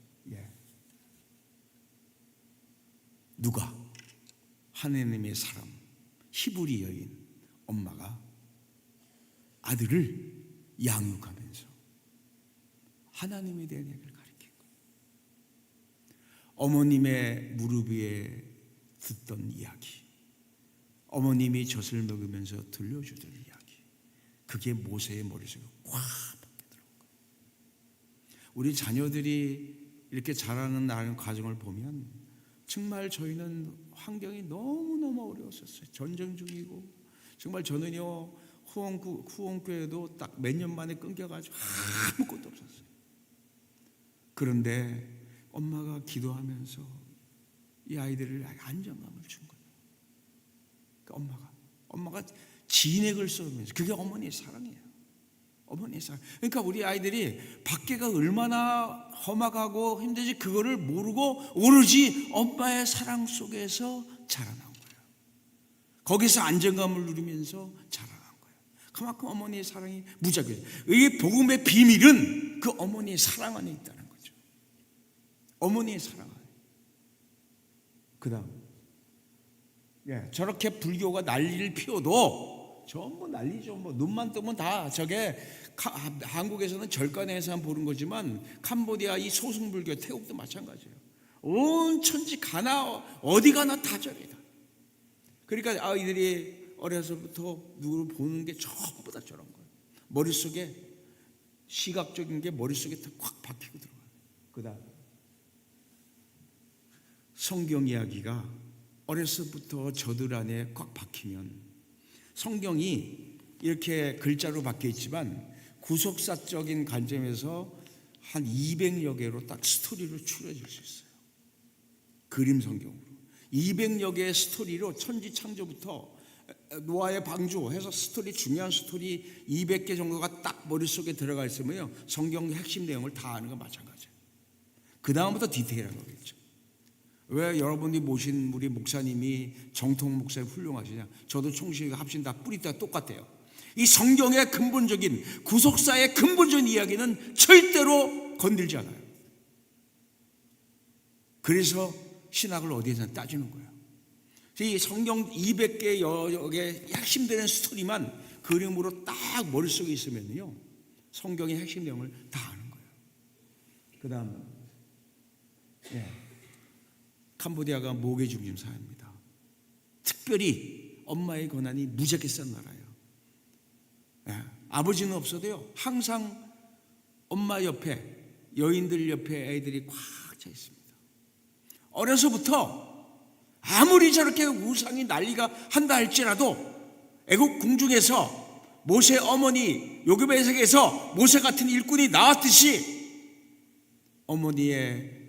누가? 하나님의 사람 히브리 여인 엄마가 아들을 양육하면서 하나님에 대한 얘기를 가르친 거예요. 어머님의 무릎 위에 듣던 이야기, 어머님이 젖을 먹으면서 들려주던 이야기, 그게 모세의 머릿속에 꽉 박혀 들어온 거예요. 우리 자녀들이 이렇게 자라는 나는 과정을 보면 정말 저희는 환경이 너무너무 어려웠었어요. 전쟁 중이고 정말 저는요 후원교회도 딱 몇 년 만에 끊겨가지고 아무것도 없었어요. 그런데 엄마가 기도하면서 이 아이들을 안정감을 준 거예요. 그러니까 엄마가 진액을 쏟으면서, 그게 어머니의 사랑이에요. 어머니의 사랑. 그러니까 우리 아이들이 밖에가 얼마나 험악하고 힘든지 그거를 모르고 오로지 엄마의 사랑 속에서 자라난 거예요. 거기서 안정감을 누리면서 자라난 거예요. 그만큼 어머니의 사랑이 무작위해요. 이 복음의 비밀은 그 어머니의 사랑 안에 있다는 거죠. 어머니의 사랑 안에. 그 다음, 저렇게 불교가 난리를 피워도 전부 난리죠. 뭐 눈만 뜨면 다 저게, 한국에서는 절간에서만 보는 거지만 캄보디아 이 소승불교, 태국도 마찬가지예요. 온 천지 가나 어디 가나 다 저래다. 그러니까 아이들이 어려서부터 누구를 보는 게 전부 다 저런 거예요. 머릿속에 시각적인 게 머릿속에 확 박히고 들어가요. 그다음 성경 이야기가 어려서부터 저들 안에 꽉 박히면, 성경이 이렇게 글자로 박혀 있지만 구속사적인 관점에서 한 200여 개로 딱 스토리로 추려질 수 있어요. 그림 성경으로 200여 개의 스토리로 천지 창조부터 노아의 방주 해서 스토리, 중요한 스토리 200개 정도가 딱 머릿속에 들어가 있으면요, 성경 핵심 내용을 다 아는 건 마찬가지예요. 그 다음부터 디테일한 거겠죠. 왜 여러분이 모신 우리 목사님이 정통 목사님 훌륭하시냐? 저도 총신과 합신 다 뿌리 다 똑같아요. 이 성경의 근본적인, 구속사의 근본적인 이야기는 절대로 건들지 않아요. 그래서 신학을 어디에서 따지는 거예요. 이 성경 200개 여기에 핵심되는 스토리만 그림으로 딱 머릿속에 있으면요, 성경의 핵심 내용을 다 아는 거예요. 그 다음, 캄보디아가 목의 중심 사회입니다. 특별히 엄마의 권한이 무지하게 센 나라예요. 아버지는 없어도요, 항상 엄마 옆에, 여인들 옆에 애들이 꽉 차 있습니다. 어려서부터 아무리 저렇게 우상이 난리가 한다 할지라도 애국 궁중에서 모세 어머니 요괴배색에서 모세 같은 일꾼이 나왔듯이 어머니의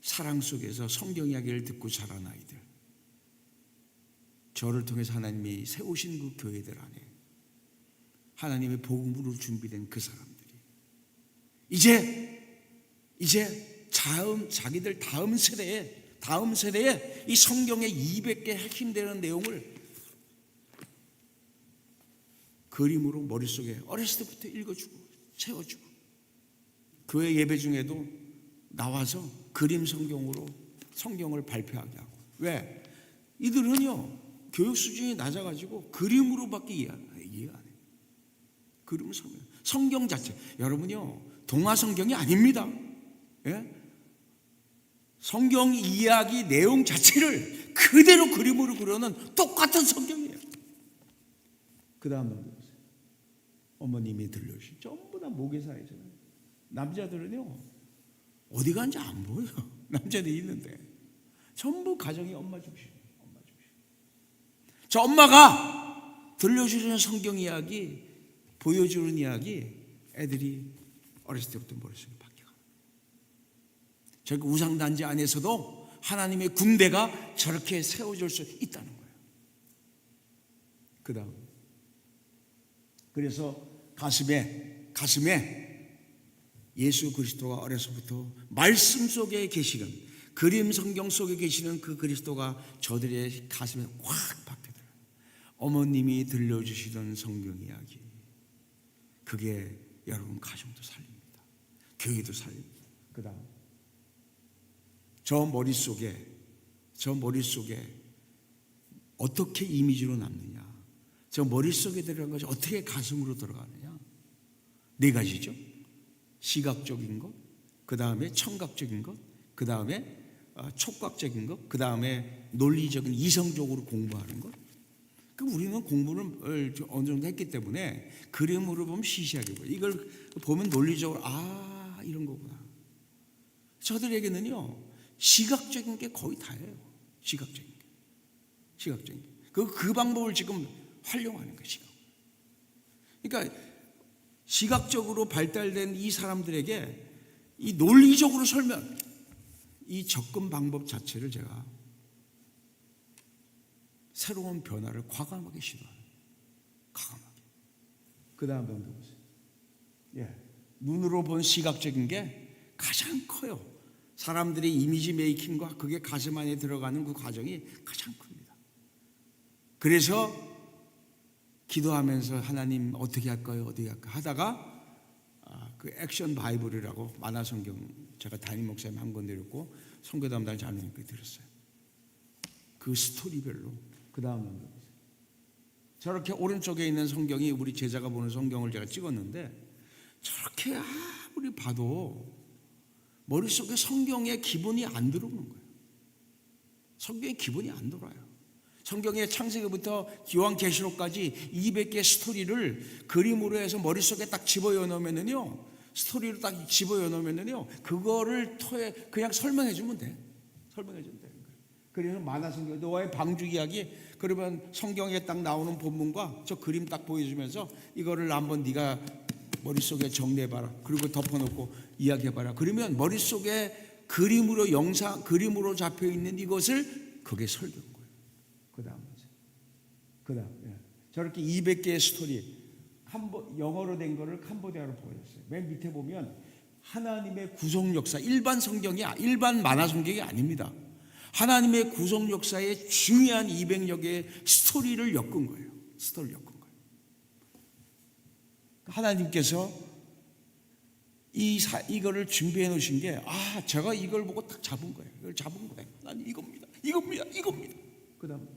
사랑 속에서 성경 이야기를 듣고 자란 아이들, 저를 통해서 하나님이 세우신 그 교회들 안에 하나님의 복음으로 준비된 그 사람들이 이제 자기들 다음 세대에 이 성경의 200개 핵심되는 내용을 그림으로 머릿속에 어렸을 때부터 읽어주고 채워주고, 교회 예배 중에도 나와서 그림 성경으로 성경을 발표하게 하고. 왜? 이들은요, 교육 수준이 낮아가지고 그림으로밖에 이해가 안 해요. 그림 성경 자체, 여러분요, 동화 성경이 아닙니다. 성경 이야기 내용 자체를 그대로 그림으로 그려놓은 똑같은 성경이에요. 그 다음 어머님이 들려주신 전부 다 모계사이잖아요. 남자들은요, 어디 간지 안 보여. 남자들이 있는데 전부 가정이 엄마 중심. 저 엄마가 들려주는 성경 이야기, 보여주는 이야기, 애들이 어렸을 때부터 머릿속에 박혀가. 저기 우상단지 안에서도 하나님의 군대가 저렇게 세워질 수 있다는 거예요. 그 다음, 그래서 가슴에 예수 그리스도가 어려서부터 말씀 속에 계시는, 그림 성경 속에 계시는 그 그리스도가 저들의 가슴에 확 박혀들어요. 어머님이 들려주시던 성경 이야기, 그게 여러분 가정도 살립니다. 교회도 살립니다. 그 다음, 저 머릿속에 어떻게 이미지로 남느냐, 저 머릿속에 들어간 것이 어떻게 가슴으로 들어가느냐, 4가지죠. 시각적인 것, 그 다음에 청각적인 것, 그 다음에 촉각적인 것, 그 다음에 논리적인, 이성적으로 공부하는 것. 그럼 우리는 공부를 어느 정도 했기 때문에 그림으로 보면 시시하게 보여요. 이걸 보면 논리적으로 이런 거구나. 저들에게는요, 시각적인 게 거의 다예요. 시각적인 게. 그 방법을 지금 활용하는 거예요. 그러니까 시각적으로 발달된 이 사람들에게 이 논리적으로 설명, 이 접근 방법 자체를 제가 새로운 변화를 과감하게 시도하는, 과감하게. 그 다음 정도 보세요. 눈으로 본 시각적인 게 가장 커요. 사람들의 이미지 메이킹과 그게 가슴 안에 들어가는 그 과정이 가장 큽니다. 그래서 기도하면서 하나님 어떻게 할까요? 어떻게 할까 하다가 그 액션 바이블이라고 만화 성경 제가 담임 목사님 한 권 내렸고 선교 담당 장로님께 들었어요. 그 스토리별로 그 다음 저렇게 오른쪽에 있는 성경이 우리 제자가 보는 성경을 제가 찍었는데 저렇게 아무리 봐도 머릿속에 성경의 기본이 안 들어오는 거예요. 성경의 기본이 안 돌아요. 성경의 창세기부터 요한계시록까지 200개 스토리를 그림으로 해서 머릿속에 딱 집어넣어 놓으면은요, 스토리로 딱 집어넣어 놓으면은요, 그거를 그냥 설명해 주면 돼. 설명해 주면 되는 거예요. 그래서 만화 성경, 노아의 방주 이야기, 그러면 성경에 딱 나오는 본문과 저 그림 딱 보여주면서 이거를 한번 네가 머릿속에 정리해봐라. 그리고 덮어놓고 이야기해봐라. 그러면 머릿속에 그림으로 그림으로 잡혀있는 이것을 그게 설교인 거예요. 그 다음 저렇게 200개의 스토리 영어로 된 거를 캄보디아로 보여줬어요. 맨 밑에 보면 하나님의 구속 역사, 일반 만화 성경이 아닙니다. 하나님의 구속 역사의 중요한 200여 개의 스토리를 엮은 거예요. 하나님께서 이거를 준비해 놓으신 게 제가 이걸 보고 딱 잡은 거예요. 이걸 잡은 거예요. 난 이겁니다. 그 다음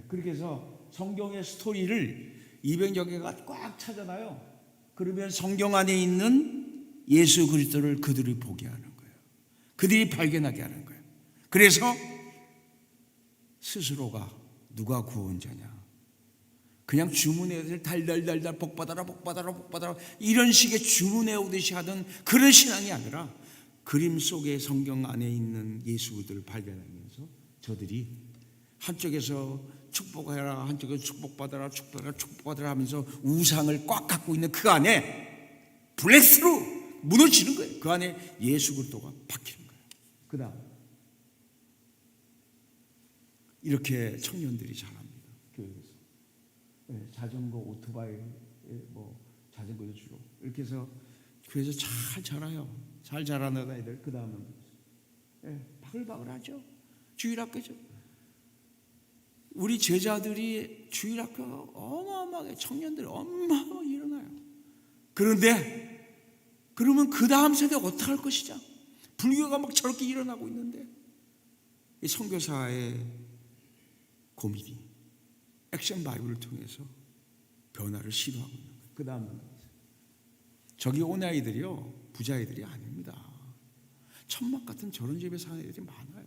그렇게 해서 성경의 스토리를 200여 개가 꽉 차잖아요. 그러면 성경 안에 있는 예수 그리스도를 그들이 보게 하는 거예요. 그들이 발견하게 하는 거예요. 그래서 스스로가 누가 구원자냐, 그냥 주문해오듯이 달달달달 복받아라 이런 식의 주문해오듯이 하던 그런 신앙이 아니라 그림 속에 성경 안에 있는 예수 그리스도를 발견하면서 저들이 한쪽에서 축복해라, 한쪽에서 축복받아라 하면서 우상을 꽉 갖고 있는 그 안에 블레스로 무너지는 거예요. 그 안에 예수 그리스도가 박히는 거예요. 그 다음 이렇게 청년들이 자랍니다. 교회에서 자전거, 오토바이, 자전거도 주로 이렇게 해서 교회에서 잘 자라요. 잘 자라는 애들. 그 다음은 바글바글하죠. 주일학교죠. 우리 제자들이 주일학교 어마어마하게 청년들이 어마어마하게 일어나요. 그러면 그 다음 세대 어떻게 할 것이냐? 불교가 막 저렇게 일어나고 있는데 이 선교사의 고민이 액션 바이블을 통해서 변화를 시도하고 있는 거예요. 그 다음은 저기 온 아이들이요, 부자애들이 아닙니다. 천막 같은 저런 집에 사는 애들이 많아요.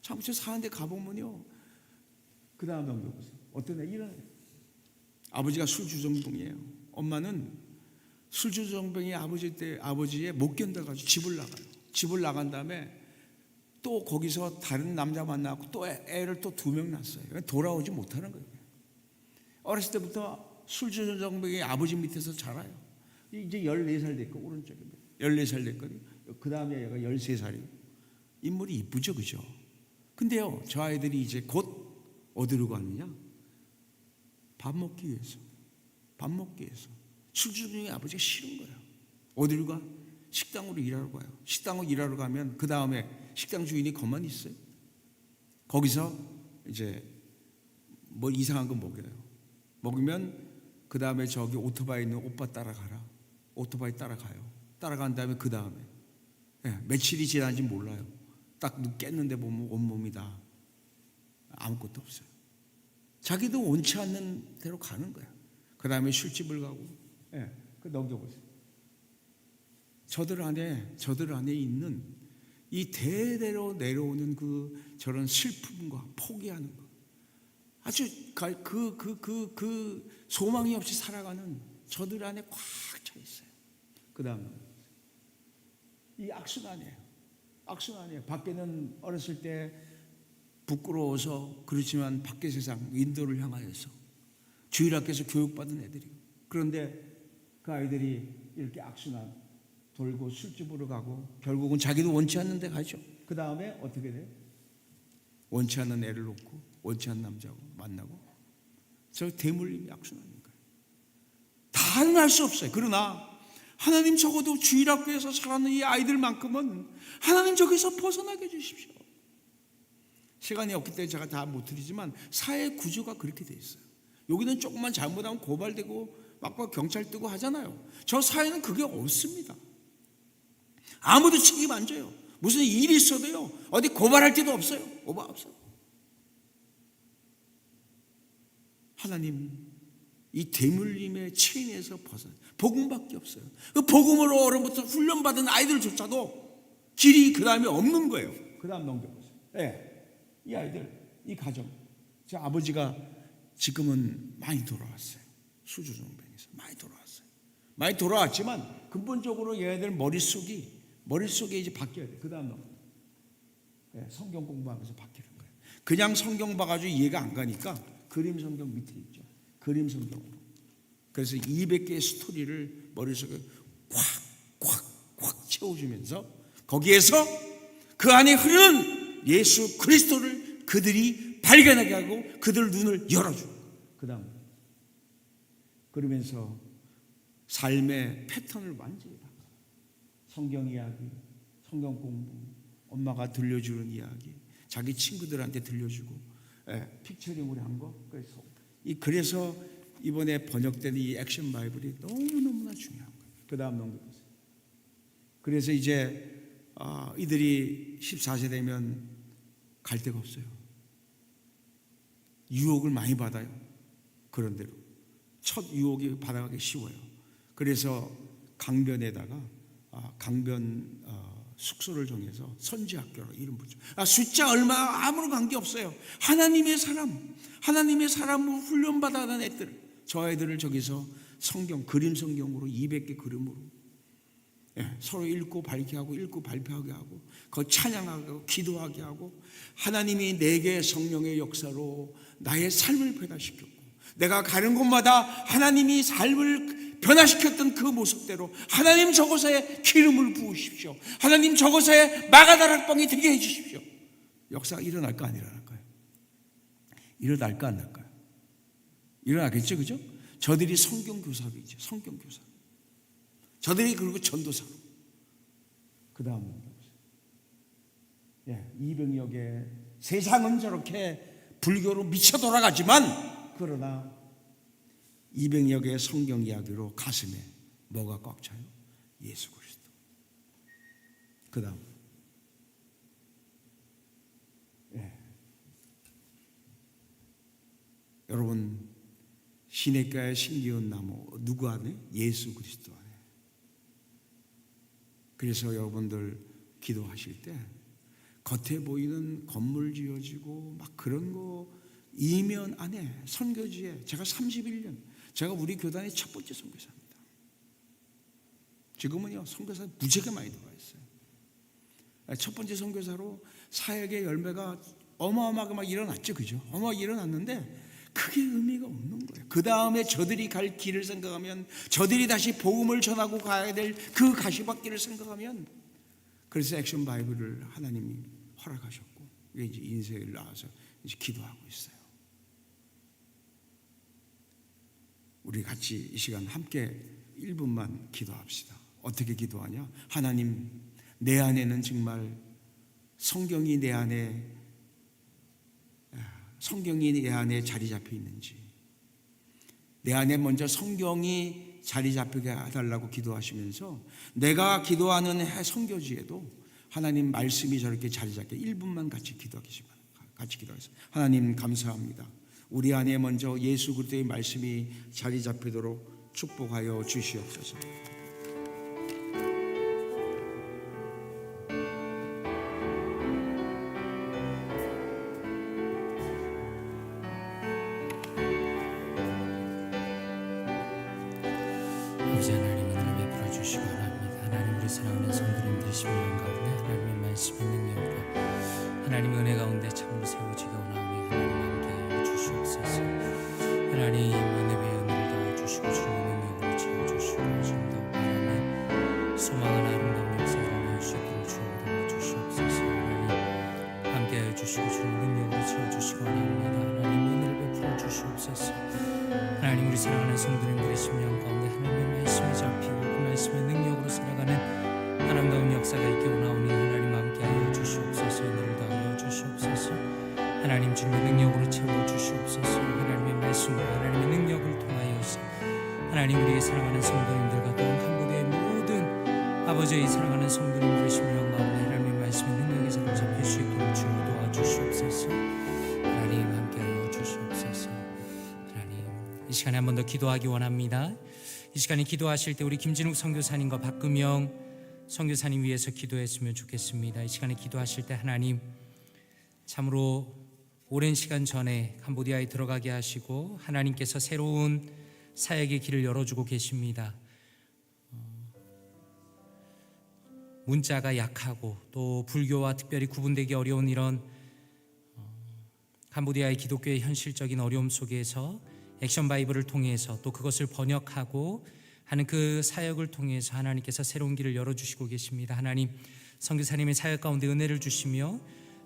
사무실 사는데 가보면요, 그 다음 넘겨 보세요. 어떤 애 이런 애. 아버지가 술주정뱅이에요. 엄마는 술주정뱅이 아버지의 못 견뎌가지고 집을 나간 다음에 또 거기서 다른 남자 만나고 또 애를 또 2명 낳았어요. 돌아오지 못하는 거예요. 어렸을 때부터 술주정뱅이 아버지 밑에서 자라요. 이제 14살 됐고, 오른쪽에 14살 됐거든요. 그 다음에 얘가 13살이에요. 인물이 이쁘죠, 그죠? 근데요, 저 아이들이 이제 곧 어디로 가느냐? 밥 먹기 위해서. 술주정뱅이 아버지가 싫은 거예요. 어디로 가? 식당으로 일하러 가요. 식당으로 일하러 가면 그 다음에 식당 주인이 가만히 있어요. 거기서 이제 뭐 이상한 거 먹으면 그 다음에 저기 오토바이 있는 오빠 따라가라. 오토바이 따라가요. 따라간 다음에 그 다음에 며칠이 지난지 몰라요. 딱 깼는데 보면 온몸이 다 아무것도 없어요. 자기도 원치 않는 대로 가는 거야. 그 다음에 술집을 가고. 그 넘겨보세요. 저들 안에 있는 이 대대로 내려오는 저런 슬픔과 포기하는 거, 아주 그 소망이 없이 살아가는 저들 안에 꽉 차 있어요. 그 다음 이 악순환이에요. 밖에는 어렸을 때 부끄러워서 그렇지만 밖의 세상 인도를 향하여서 주일학교에서 교육받은 애들이고. 그런데 그 아이들이 이렇게 악순환 돌고 술집으로 가고 결국은 자기도 원치 않는 데 가죠. 그 다음에 어떻게 돼요? 원치 않는 애를 놓고 원치 않는 남자하고 만나고. 저 대물림이 악순환인 거예요. 다는 할 수 없어요. 그러나 하나님 적어도 주일학교에서 자라는 이 아이들만큼은 하나님 저기서 벗어나게 해주십시오. 시간이 없기 때문에 제가 다 못 드리지만 사회 구조가 그렇게 돼 있어요. 여기는 조금만 잘못하면 고발되고 막 경찰 뜨고 하잖아요. 저 사회는 그게 없습니다. 아무도 책임 안 져요. 무슨 일이 있어도요, 어디 고발할 데도 없어요. 없어요. 하나님, 이 대물림의 체인에서 벗어나 복음밖에 없어요. 그 복음으로 어른부터 훈련받은 아이들조차도 길이 그 다음에 없는 거예요. 그 다음 넘겨보세요. 이 아이들, 이 가정, 제 아버지가 지금은 많이 돌아왔어요. 수주정뱅에서 많이 돌아왔어요. 많이 돌아왔지만 근본적으로 얘네들 머릿속에 이제 바뀌어야 돼. 그 다음 성경 공부하면서 바뀌는 거예요. 그냥 성경 봐가지고 이해가 안 가니까 그림 성경 밑에 있죠. 그림 성경으로. 그래서 200개의 스토리를 머릿속에 콱 채워주면서 거기에서 그 안에 흐르는 예수 그리스도를 그들이 발견하게 하고 그들 눈을 열어주고 그 다음 그러면서 삶의 패턴을 완전히 바꿔. 성경 이야기, 성경 공부, 엄마가 들려주는 이야기, 자기 친구들한테 들려주고 픽처링으로 한 거. 그래서 이번에 번역된 이 액션 바이블이 너무너무나 중요한 거예요. 그 다음 넘겨보세요. 그래서 이제 이들이 14세 되면 갈 데가 없어요. 유혹을 많이 받아요. 그런 대로 첫 유혹이 받아가기 쉬워요. 그래서 강변에다가 강변 숙소를 정해서 선지학교로 이름 붙여. 숫자 얼마 아무런 관계 없어요. 하나님의 사람으로 훈련받아가는 애들, 저 애들을 저기서 성경 그림 성경으로 200개 그림으로 서로 읽고 발표하고 그 찬양하게 하고 기도하게 하고 하나님이 내게 성령의 역사로 나의 삶을 변화시켰고 내가 가는 곳마다 하나님이 삶을 변화시켰던 그 모습대로 하나님 저곳에 기름을 부으십시오. 하나님 저곳에 마가다락방이 되게 해주십시오. 역사가 일어날까 안 일어날까요? 일어날까 안 날까요? 일어나겠죠, 그죠? 저들이 성경교사로 있죠. 성경교사. 저들이 그리고 전도사로. 그 다음은 200여개 세상은 저렇게 불교로 미쳐 돌아가지만 그러나 200여 개의 성경 이야기로 가슴에 뭐가 꽉 차요? 예수 그리스도. 그 다음 여러분 시냇가에 심기운 나무 누구 안에? 예수 그리스도 안에. 그래서 여러분들 기도하실 때 겉에 보이는 건물 지어지고 막 그런 거 이면 안에 선교지에 제가 31년 제가 우리 교단의 첫 번째 선교사입니다. 지금은요 선교사 무지하게 많이 들어와 있어요. 첫 번째 선교사로 사역의 열매가 어마어마하게 막 일어났죠, 그죠? 어마어마하게 일어났는데 그게 의미가 없는 거예요. 그 다음에 저들이 갈 길을 생각하면 저들이 다시 복음을 전하고 가야 될 그 가시밭길을 생각하면 그래서 액션 바이블을 하나님이 허락하셨고 이제 인생을 나와서 이제 기도하고 있어요. 우리 같이 이 시간 함께 1분만 기도합시다. 어떻게 기도하냐? 하나님, 내 안에는 정말 성경이 내 안에 자리 잡혀 있는지, 내 안에 먼저 성경이 자리 잡히게 해달라고 기도하시면서 내가 기도하는 선교지에도 하나님 말씀이 저렇게 자리 잡게 1분만 같이 기도하겠습니다. 같이 기도하겠습니다. 하나님 감사합니다. 우리 안에 먼저 예수 그리스도의 말씀이 자리 잡히도록 축복하여 주시옵소서. 아버지 하나님 은혜를 베풀어 주시기 바랍니다. 하나님 우리 사랑하는 성도님들이 심령 가운데 하나님의 말씀의 능력으로 하나님의 은혜 가운데 참으로 세워지게 원하오니 하나님 함께하여 주시옵소서. 하나님 하나님, 우리 사랑하는 성도님들의 심령 가운데 하나님의 말씀이 잡히고 그 말씀의 능력으로 살아가는 아름다운 역사가 있게 원하오니 하나님 함께하여 주시옵소서. 은혜를 더하여 주시옵소서. 하나님 주님의 능력으로 채워 주시옵소서. 하나님의 말씀과 하나님의 능력을 통하여서 하나님, 우리의 사랑하는 성도님들과 또한 캄보디아의 모든 아버지의 사랑하는 성도님들의 심령 가운데 하나님의 말씀의 능력이 잡힐 수 있도록 주여 도와주시옵소서. 하나님 함께하여 주시옵소서. 하나님, 이 시간에 한 번 더 기도하기 원합니다. 이 시간에 기도하실 때 우리 김진욱 선교사님과 박금영 선교사님 위해서 기도했으면 좋겠습니다. 이 시간에 기도하실 때 하나님, 참으로 오랜 시간 전에 캄보디아에 들어가게 하시고 하나님께서 새로운 사역의 길을 열어주고 계십니다. 문자가 약하고 또 불교와 특별히 구분되기 어려운 이런 캄보디아의 기독교의 현실적인 어려움 속에서 액션 바이블을 통해서 또 그것을 번역하고 하는 그 사역을 통해서 하나님께서 새로운 길을 열어주시고 계십니다. 하나님, 선교사님의 사역 가운데 은혜를 주시며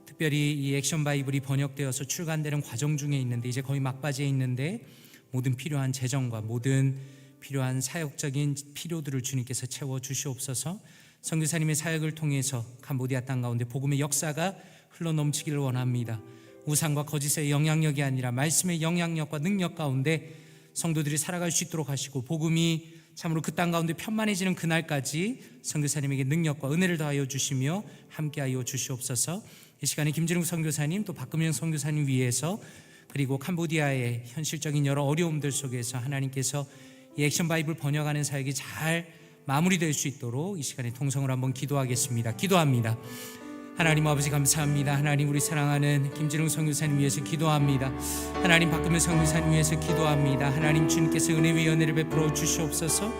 특별히 이 액션 바이블이 번역되어서 출간되는 과정 중에 있는데 이제 거의 막바지에 있는데 모든 필요한 재정과 모든 필요한 사역적인 필요들을 주님께서 채워 주시옵소서. 선교사님의 사역을 통해서 캄보디아 땅 가운데 복음의 역사가 흘러넘치기를 원합니다. 우상과 거짓의 영향력이 아니라 말씀의 영향력과 능력 가운데 성도들이 살아갈 수 있도록 하시고 복음이 참으로 그 땅 가운데 편만해지는 그날까지 선교사님에게 능력과 은혜를 더하여 주시며 함께하여 주시옵소서. 이 시간에 김진욱 선교사님 또 박금영 선교사님 위해서 그리고 캄보디아의 현실적인 여러 어려움들 속에서 하나님께서 이 액션 바이블 번역하는 사역이 잘 마무리될 수 있도록 이 시간에 통성을 한번 기도하겠습니다. 기도합니다. 하나님 아버지 감사합니다. 하나님, 우리 사랑하는 김진웅 선교사님 위해서 기도합니다. 하나님, 박금현 선교사님 위해서 기도합니다. 하나님, 주님께서 은혜 위에 은혜를 베풀어 주시옵소서.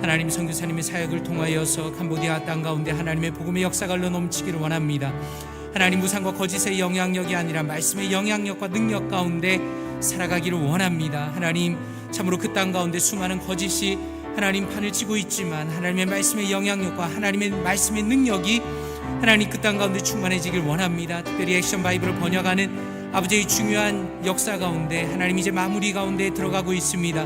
하나님, 선교사님의 사역을 통하여서 캄보디아 땅 가운데 하나님의 복음의 역사가 흘러넘치기를 원합니다. 하나님, 우상과 거짓의 영향력이 아니라 말씀의 영향력과 능력 가운데 살아가기를 원합니다. 하나님, 참으로 그 땅 가운데 수많은 거짓이 하나님 판을 치고 있지만 하나님의 말씀의 영향력과 하나님의 말씀의 능력이 하나님 그 땅 가운데 충만해지길 원합니다. 특별히 액션 바이블을 번역하는 아버지의 중요한 역사 가운데 하나님 이제 마무리 가운데 들어가고 있습니다.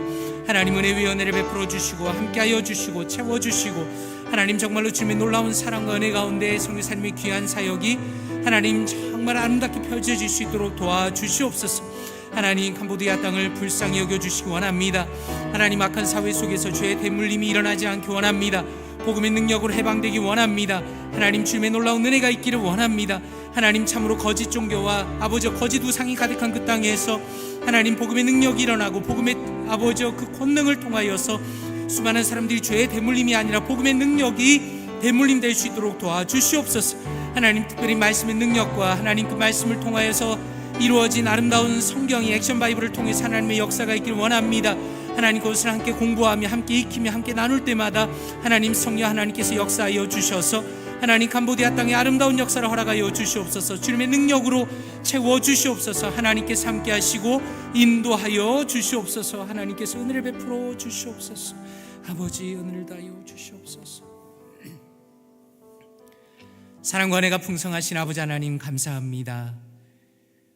하나님, 은혜 위에 은혜를 베풀어 주시고 함께하여 주시고 채워주시고 하나님, 정말로 주님의 놀라운 사랑과 은혜 가운데 선교사님의 귀한 사역이 하나님 정말 아름답게 펼쳐질 수 있도록 도와주시옵소서. 하나님, 캄보디아 땅을 불쌍히 여겨주시기 원합니다. 하나님, 악한 사회 속에서 죄의 대물림이 일어나지 않기 원합니다. 복음의 능력으로 해방되기 원합니다. 하나님, 주님의 놀라운 은혜가 있기를 원합니다. 하나님, 참으로 거짓 종교와 아버지 거짓 우상이 가득한 그 땅에서 하나님 복음의 능력이 일어나고 복음의 아버지 그 권능을 통하여서 수많은 사람들이 죄의 대물림이 아니라 복음의 능력이 대물림 될 수 있도록 도와주시옵소서. 하나님, 특별히 말씀의 능력과 하나님 그 말씀을 통하여서 이루어진 아름다운 성경이 액션 바이블을 통해서 하나님의 역사가 있기를 원합니다. 하나님, 그것을 함께 공부하며 함께 익히며 함께 나눌 때마다 하나님 성령 하나님께서 역사하여 주셔서 하나님 캄보디아 땅의 아름다운 역사를 허락하여 주시옵소서. 주님의 능력으로 채워 주시옵소서. 하나님께서 함께 하시고 인도하여 주시옵소서. 하나님께서 은혜를 베풀어 주시옵소서. 아버지, 은혜를 다하여 주시옵소서. 사랑과 은혜가 풍성하신 아버지 하나님 감사합니다.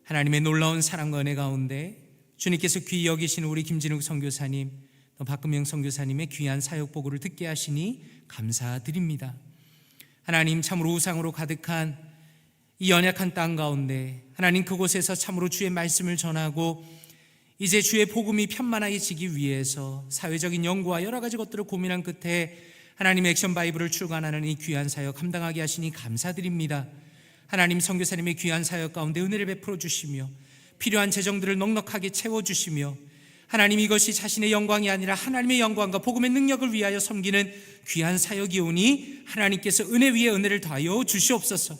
하나님의 놀라운 사랑과 은혜 가운데 주님께서 귀히 여기신 우리 김진욱 선교사님 또 박금영 선교사님의 귀한 사역 보고를 듣게 하시니 감사드립니다. 하나님, 참으로 우상으로 가득한 이 연약한 땅 가운데 하나님 그곳에서 참으로 주의 말씀을 전하고 이제 주의 복음이 편만해지기 위해서 사회적인 연구와 여러 가지 것들을 고민한 끝에 하나님 액션 바이블을 출간하는 이 귀한 사역 감당하게 하시니 감사드립니다. 하나님, 선교사님의 귀한 사역 가운데 은혜를 베풀어 주시며 필요한 재정들을 넉넉하게 채워주시며 하나님, 이것이 자신의 영광이 아니라 하나님의 영광과 복음의 능력을 위하여 섬기는 귀한 사역이오니 하나님께서 은혜 위에 은혜를 더하여 주시옵소서.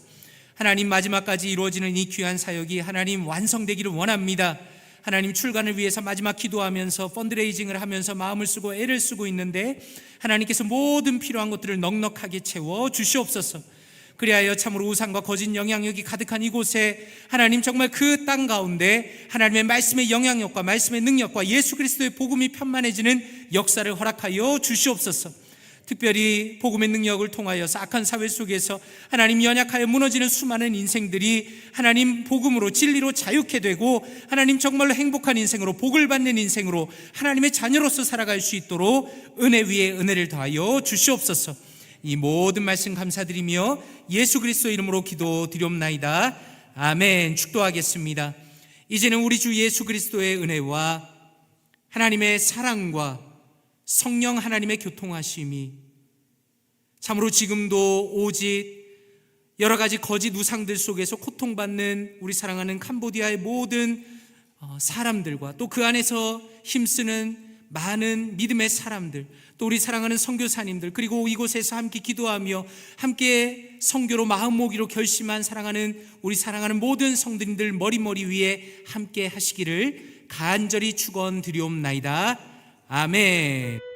하나님, 마지막까지 이루어지는 이 귀한 사역이 하나님 완성되기를 원합니다. 하나님, 출간을 위해서 마지막 기도하면서 펀드레이징을 하면서 마음을 쓰고 애를 쓰고 있는데 하나님께서 모든 필요한 것들을 넉넉하게 채워 주시옵소서. 그리하여 참으로 우상과 거짓 영향력이 가득한 이곳에 하나님 정말 그 땅 가운데 하나님의 말씀의 영향력과 말씀의 능력과 예수 그리스도의 복음이 편만해지는 역사를 허락하여 주시옵소서. 특별히 복음의 능력을 통하여 악한 사회 속에서 하나님 연약하여 무너지는 수많은 인생들이 하나님 복음으로 진리로 자유케 되고 하나님 정말로 행복한 인생으로 복을 받는 인생으로 하나님의 자녀로서 살아갈 수 있도록 은혜 위에 은혜를 더하여 주시옵소서. 이 모든 말씀 감사드리며 예수 그리스도 이름으로 기도드리옵나이다. 아멘. 축도하겠습니다. 이제는 우리 주 예수 그리스도의 은혜와 하나님의 사랑과 성령 하나님의 교통하심이 참으로 지금도 오직 여러 가지 거짓 우상들 속에서 고통받는 우리 사랑하는 캄보디아의 모든 사람들과 또 그 안에서 힘쓰는 많은 믿음의 사람들, 또 우리 사랑하는 선교사님들, 그리고 이곳에서 함께 기도하며 함께 선교로 마음모기로 결심한 사랑하는 우리 사랑하는 모든 성도님들 머리 위에 함께 하시기를 간절히 축원드리옵나이다. 아멘.